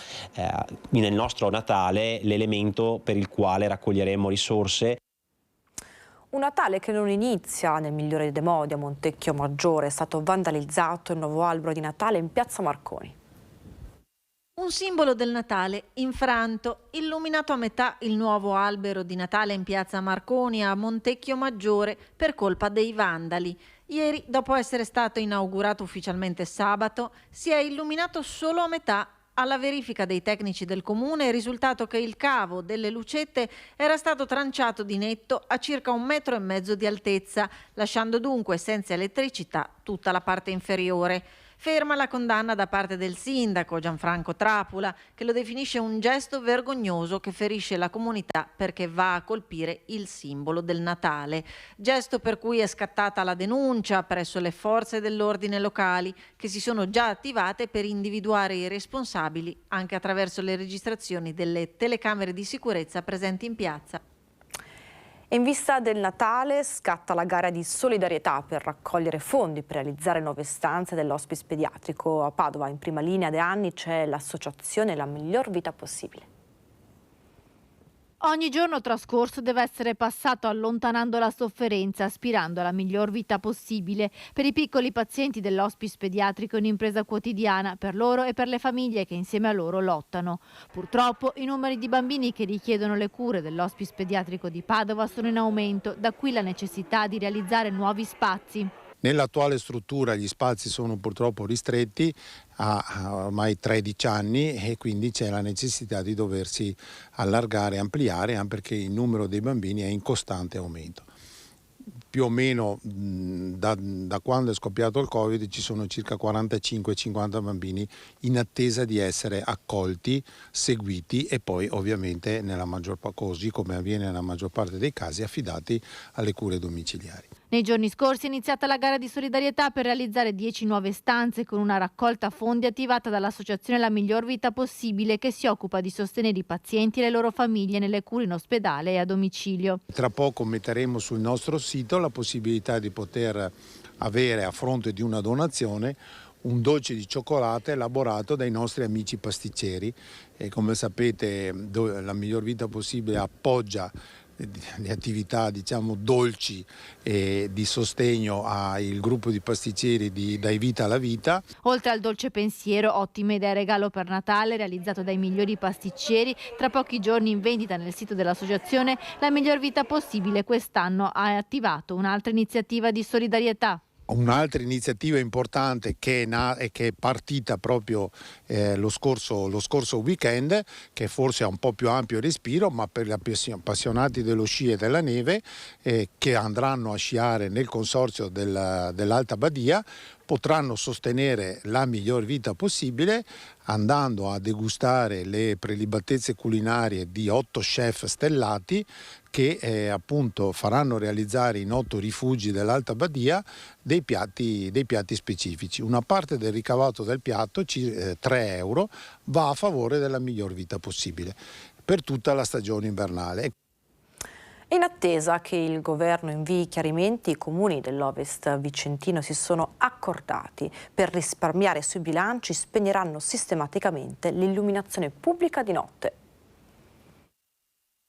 nel nostro Natale l'elemento per il quale raccoglieremo risorse. Un Natale che non inizia nel migliore dei modi. A Montecchio Maggiore è stato vandalizzato il nuovo albero di Natale in piazza Marconi. Un simbolo del Natale infranto, illuminato a metà il nuovo albero di Natale in piazza Marconi a Montecchio Maggiore per colpa dei vandali. Ieri, dopo essere stato inaugurato ufficialmente sabato, si è illuminato solo a metà. Alla verifica dei tecnici del comune è risultato che il cavo delle lucette era stato tranciato di netto a circa 1,5 metri di altezza, lasciando dunque senza elettricità tutta la parte inferiore. Ferma la condanna da parte del sindaco Gianfranco Trapula, che lo definisce un gesto vergognoso che ferisce la comunità perché va a colpire il simbolo del Natale. Gesto per cui è scattata la denuncia presso le forze dell'ordine locali, che si sono già attivate per individuare i responsabili anche attraverso le registrazioni delle telecamere di sicurezza presenti in piazza. In vista del Natale scatta la gara di solidarietà per raccogliere fondi per realizzare nuove stanze dell'hospice pediatrico a Padova. In prima linea da anni c'è l'associazione La Miglior Vita Possibile. Ogni giorno trascorso deve essere passato allontanando la sofferenza, aspirando alla miglior vita possibile. Per i piccoli pazienti dell'hospice pediatrico è un'impresa quotidiana per loro e per le famiglie che insieme a loro lottano. Purtroppo i numeri di bambini che richiedono le cure dell'hospice pediatrico di Padova sono in aumento, da qui la necessità di realizzare nuovi spazi. Nell'attuale struttura gli spazi sono purtroppo ristretti a ormai 13 anni e quindi c'è la necessità di doversi allargare e ampliare, anche perché il numero dei bambini è in costante aumento. Più o meno da quando è scoppiato il Covid ci sono circa 45-50 bambini in attesa di essere accolti, seguiti e poi ovviamente così come avviene nella maggior parte dei casi, affidati alle cure domiciliari. Nei giorni scorsi è iniziata la gara di solidarietà per realizzare 10 nuove stanze con una raccolta fondi attivata dall'associazione La Miglior Vita Possibile, che si occupa di sostenere i pazienti e le loro famiglie nelle cure in ospedale e a domicilio. Tra poco metteremo sul nostro sito la possibilità di poter avere, a fronte di una donazione, un dolce di cioccolato elaborato dai nostri amici pasticceri e come sapete La Miglior Vita Possibile appoggia le attività dolci e di sostegno al gruppo di pasticceri di Dai Vita alla Vita. Oltre al dolce pensiero, ottime idee regalo per Natale realizzato dai migliori pasticceri, tra pochi giorni in vendita nel sito dell'associazione La Miglior Vita Possibile quest'anno ha attivato un'altra iniziativa di solidarietà. Un'altra iniziativa importante che è partita proprio lo scorso weekend, che forse ha un po' più ampio respiro, ma per gli appassionati dello sci e della neve che andranno a sciare nel consorzio dell'Alta Badia potranno sostenere La Miglior Vita Possibile andando a degustare le prelibatezze culinarie di 8 chef stellati che appunto faranno realizzare in 8 rifugi dell'Alta Badia dei piatti specifici. Una parte del ricavato del piatto, 3 euro, va a favore della Miglior Vita Possibile per tutta la stagione invernale. In attesa che il governo invii chiarimenti, i comuni dell'Ovest vicentino si sono accordati per risparmiare sui bilanci, spegneranno sistematicamente l'illuminazione pubblica di notte.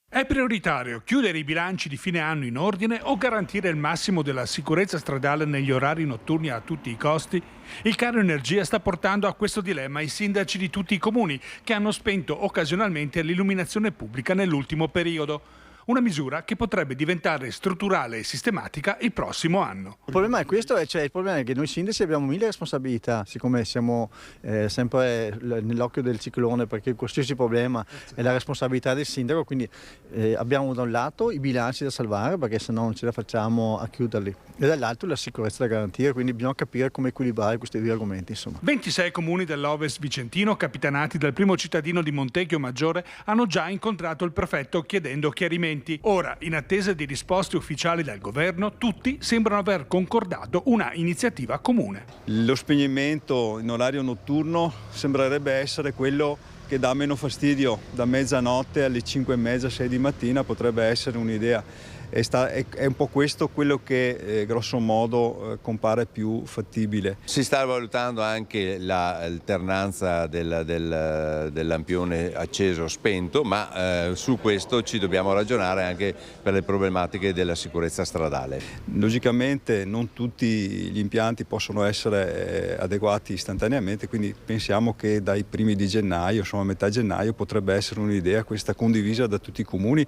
È prioritario chiudere i bilanci di fine anno in ordine o garantire il massimo della sicurezza stradale negli orari notturni a tutti i costi? Il caro energia sta portando a questo dilemma i sindaci di tutti i comuni che hanno spento occasionalmente l'illuminazione pubblica nell'ultimo periodo. Una misura che potrebbe diventare strutturale e sistematica il prossimo anno. Il problema è questo, il problema è che noi sindaci abbiamo 1000 responsabilità, siccome siamo sempre nell'occhio del ciclone, perché qualsiasi problema è la responsabilità del sindaco, quindi abbiamo da un lato i bilanci da salvare, perché se no non ce la facciamo a chiuderli, e dall'altro la sicurezza da garantire, quindi bisogna capire come equilibrare questi due argomenti. 26 comuni dell'Ovest vicentino, capitanati dal primo cittadino di Montecchio Maggiore, hanno già incontrato il prefetto chiedendo chiarimenti. Ora, in attesa di risposte ufficiali dal governo, tutti sembrano aver concordato una iniziativa comune. Lo spegnimento in orario notturno sembrerebbe essere quello che dà meno fastidio. Da mezzanotte alle 5:30, 6 di mattina potrebbe essere un'idea. È un po' questo quello che grosso modo compare più fattibile. Si sta valutando anche l'alternanza dell'lampione acceso-spento, ma su questo ci dobbiamo ragionare anche per le problematiche della sicurezza stradale. Logicamente non tutti gli impianti possono essere adeguati istantaneamente, quindi pensiamo che dai primi di gennaio, insomma a metà gennaio, potrebbe essere un'idea questa condivisa da tutti i comuni.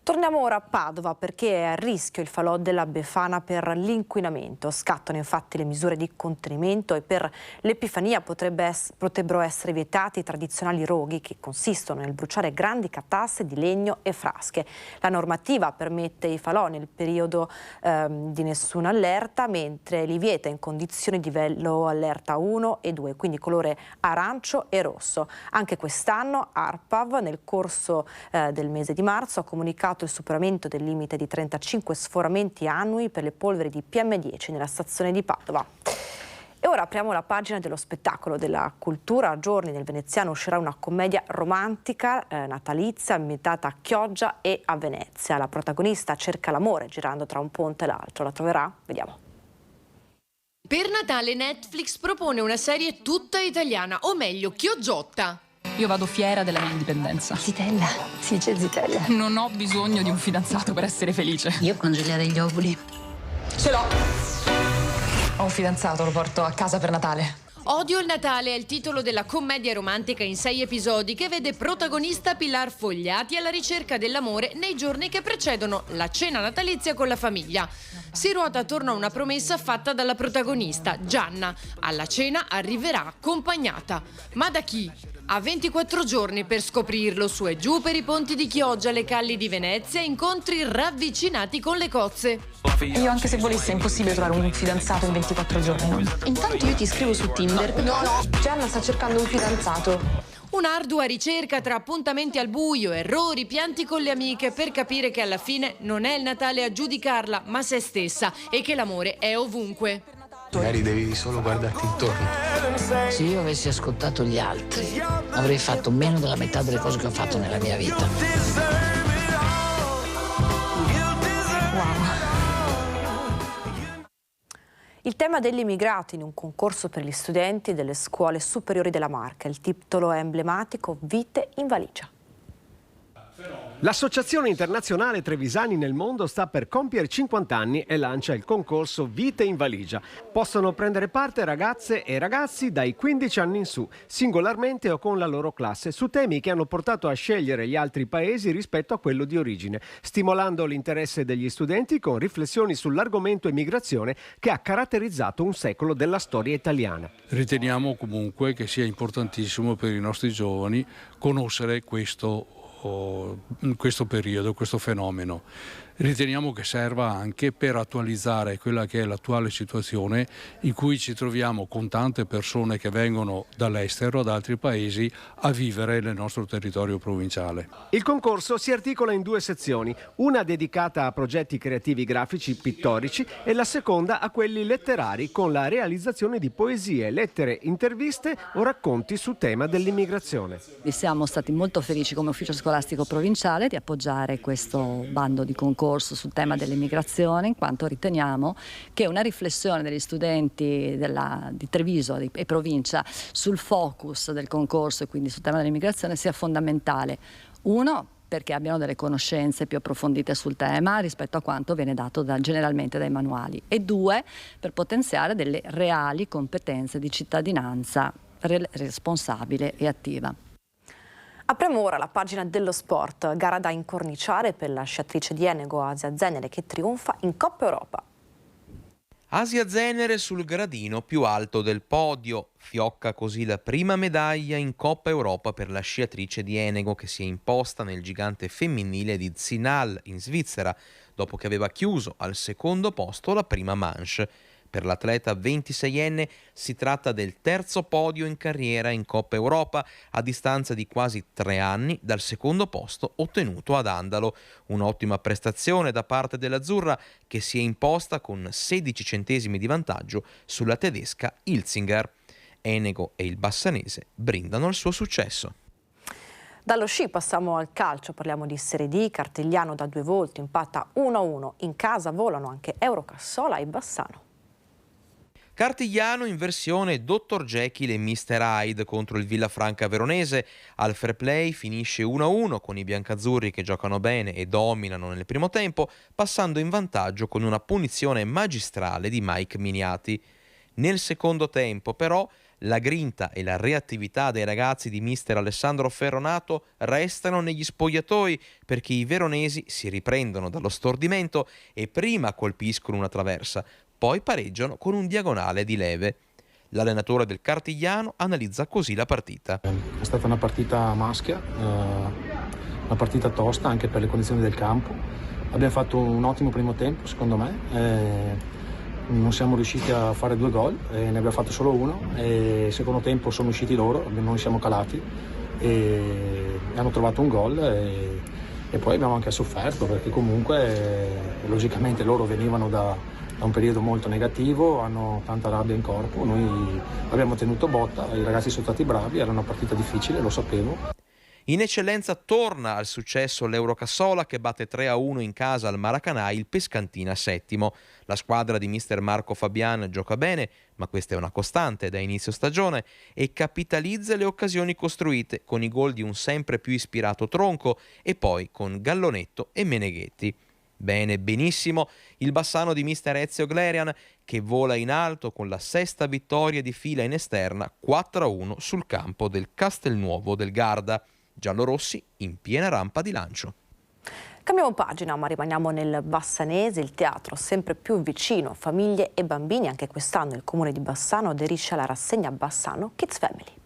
Torniamo ora a Padova perché è a rischio il falò della Befana per l'inquinamento. Scattano infatti le misure di contenimento e per l'Epifania potrebbero essere vietati i tradizionali roghi che consistono nel bruciare grandi catasse di legno e frasche. La normativa permette i falò nel periodo di nessuna allerta, mentre li vieta in condizioni di livello allerta 1 e 2, quindi colore arancio e rosso. Anche quest'anno ARPAV nel corso del mese di marzo ha comunicato il superamento del limite di 35 sforamenti annui per le polveri di PM10 nella stazione di Padova. E ora apriamo la pagina dello spettacolo, della cultura. A giorni nel Veneziano uscirà una commedia romantica natalizia ambientata a Chioggia e a Venezia. La protagonista cerca l'amore girando tra un ponte e l'altro. La troverà? Vediamo. Per Natale Netflix propone una serie tutta italiana, o meglio, Chiogiotta. Io vado fiera della mia indipendenza. Zitella, si dice zitella. Non ho bisogno di un fidanzato per essere felice. Io congelerei gli ovuli. Ce l'ho! Ho un fidanzato, lo porto a casa per Natale. Odio il Natale è il titolo della commedia romantica in 6 episodi che vede protagonista Pilar Fogliati alla ricerca dell'amore nei giorni che precedono la cena natalizia con la famiglia. Si ruota attorno a una promessa fatta dalla protagonista, Gianna. Alla cena arriverà accompagnata. Ma da chi? Ha 24 giorni per scoprirlo, su e giù per i ponti di Chioggia, le calli di Venezia, incontri ravvicinati con le cozze. Io anche se volessi è impossibile trovare un fidanzato in 24 giorni. No? Intanto io ti scrivo su Tinder. No. Gianna sta cercando un fidanzato. Un'ardua ricerca tra appuntamenti al buio, errori, pianti con le amiche per capire che alla fine non è il Natale a giudicarla, ma se stessa e che l'amore è ovunque. Magari devi solo guardarti intorno. Se io avessi ascoltato gli altri, avrei fatto meno della metà delle cose che ho fatto nella mia vita. Wow. Il tema degli immigrati in un concorso per gli studenti delle scuole superiori della Marca. Il titolo è emblematico: Vite in valigia. L'Associazione Internazionale Trevisani nel Mondo sta per compiere 50 anni e lancia il concorso Vite in Valigia. Possono prendere parte ragazze e ragazzi dai 15 anni in su, singolarmente o con la loro classe, su temi che hanno portato a scegliere gli altri paesi rispetto a quello di origine, stimolando l'interesse degli studenti con riflessioni sull'argomento immigrazione che ha caratterizzato un secolo della storia italiana. Riteniamo comunque che sia importantissimo per i nostri giovani conoscere questo periodo, questo fenomeno. Riteniamo che serva anche per attualizzare quella che è l'attuale situazione in cui ci troviamo con tante persone che vengono dall'estero, da altri paesi, a vivere nel nostro territorio provinciale. Il concorso si articola in 2 sezioni, una dedicata a progetti creativi grafici pittorici e la seconda a quelli letterari con la realizzazione di poesie, lettere, interviste o racconti su tema dell'immigrazione. Siamo stati molto felici come ufficio scolastico provinciale di appoggiare questo bando di concorso sul tema dell'immigrazione, in quanto riteniamo che una riflessione degli studenti di Treviso e provincia sul focus del concorso e quindi sul tema dell'immigrazione sia fondamentale. Uno, perché abbiano delle conoscenze più approfondite sul tema rispetto a quanto viene dato generalmente dai manuali, e 2, per potenziare delle reali competenze di cittadinanza responsabile e attiva. Apriamo ora la pagina dello sport. Gara da incorniciare per la sciatrice di Enego, Asia Zenere, che trionfa in Coppa Europa. Asia Zenere sul gradino più alto del podio. Fiocca così la prima medaglia in Coppa Europa per la sciatrice di Enego, che si è imposta nel gigante femminile di Zinal in Svizzera, dopo che aveva chiuso al secondo posto la prima manche. Per l'atleta 26enne si tratta del terzo podio in carriera in Coppa Europa a distanza di quasi 3 anni dal secondo posto ottenuto ad Andalo. Un'ottima prestazione da parte dell'azzurra, che si è imposta con 16 centesimi di vantaggio sulla tedesca Ilzinger. Enego e il bassanese brindano al suo successo. Dallo sci passiamo al calcio, parliamo di Serie D. Cartigliano da 2 volte impatta 1-1. In casa volano anche Eurocassola e Bassano. Cartigliano in versione Dr. Jekyll e Mr. Hyde contro il Villafranca veronese. Al fair play finisce 1-1 con i biancazzurri che giocano bene e dominano nel primo tempo, passando in vantaggio con una punizione magistrale di Mike Miniati. Nel secondo tempo però la grinta e la reattività dei ragazzi di mister Alessandro Ferronato restano negli spogliatoi, perché i veronesi si riprendono dallo stordimento e prima colpiscono una traversa, poi pareggiano con un diagonale di Leve. L'allenatore del Cartigliano analizza così la partita. È stata una partita maschia, una partita tosta anche per le condizioni del campo. Abbiamo fatto un ottimo primo tempo, secondo me. Non siamo riusciti a fare 2 gol, ne abbiamo fatto solo 1. E il secondo tempo sono usciti loro, noi siamo calati e hanno trovato un gol. E poi abbiamo anche sofferto, perché comunque logicamente loro venivano da un periodo molto negativo, hanno tanta rabbia in corpo, noi abbiamo tenuto botta, i ragazzi sono stati bravi, era una partita difficile, lo sapevo. In eccellenza torna al successo l'Eurocassola, che batte 3-1 in casa al Maracanã il Pescantina settimo. La squadra di mister Marco Fabian gioca bene, ma questa è una costante da inizio stagione, e capitalizza le occasioni costruite con i gol di un sempre più ispirato Tronco e poi con Gallonetto e Meneghetti. Bene, benissimo il Bassano di mister Ezio Glerian, che vola in alto con la 6ª vittoria di fila in esterna, 4-1 sul campo del Castelnuovo del Garda. Giallorossi in piena rampa di lancio. Cambiamo pagina, ma rimaniamo nel Bassanese. Il teatro sempre più vicino a famiglie e bambini. Anche quest'anno il comune di Bassano aderisce alla rassegna Bassano Kids Family.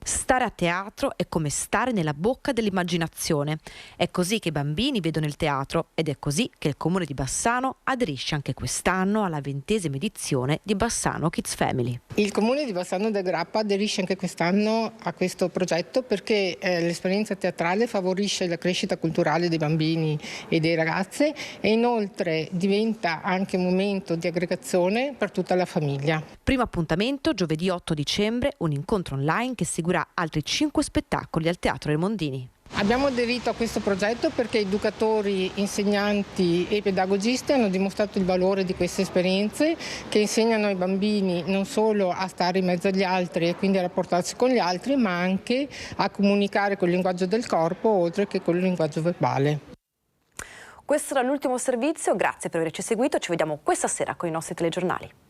Stare a teatro è come stare nella bocca dell'immaginazione. È così che i bambini vedono il teatro ed è così che il comune di Bassano aderisce anche quest'anno alla 20ª edizione di Bassano Kids Family. Il comune di Bassano del Grappa aderisce anche quest'anno a questo progetto perché l'esperienza teatrale favorisce la crescita culturale dei bambini e dei ragazzi e inoltre diventa anche un momento di aggregazione per tutta la famiglia. Primo appuntamento giovedì 8 dicembre, un incontro online che seguirà altri 5 spettacoli al Teatro dei Mondini. Abbiamo aderito a questo progetto perché educatori, insegnanti e pedagogisti hanno dimostrato il valore di queste esperienze che insegnano ai bambini non solo a stare in mezzo agli altri e quindi a rapportarsi con gli altri, ma anche a comunicare col linguaggio del corpo oltre che con il linguaggio verbale. Questo era l'ultimo servizio, grazie per averci seguito, ci vediamo questa sera con i nostri telegiornali.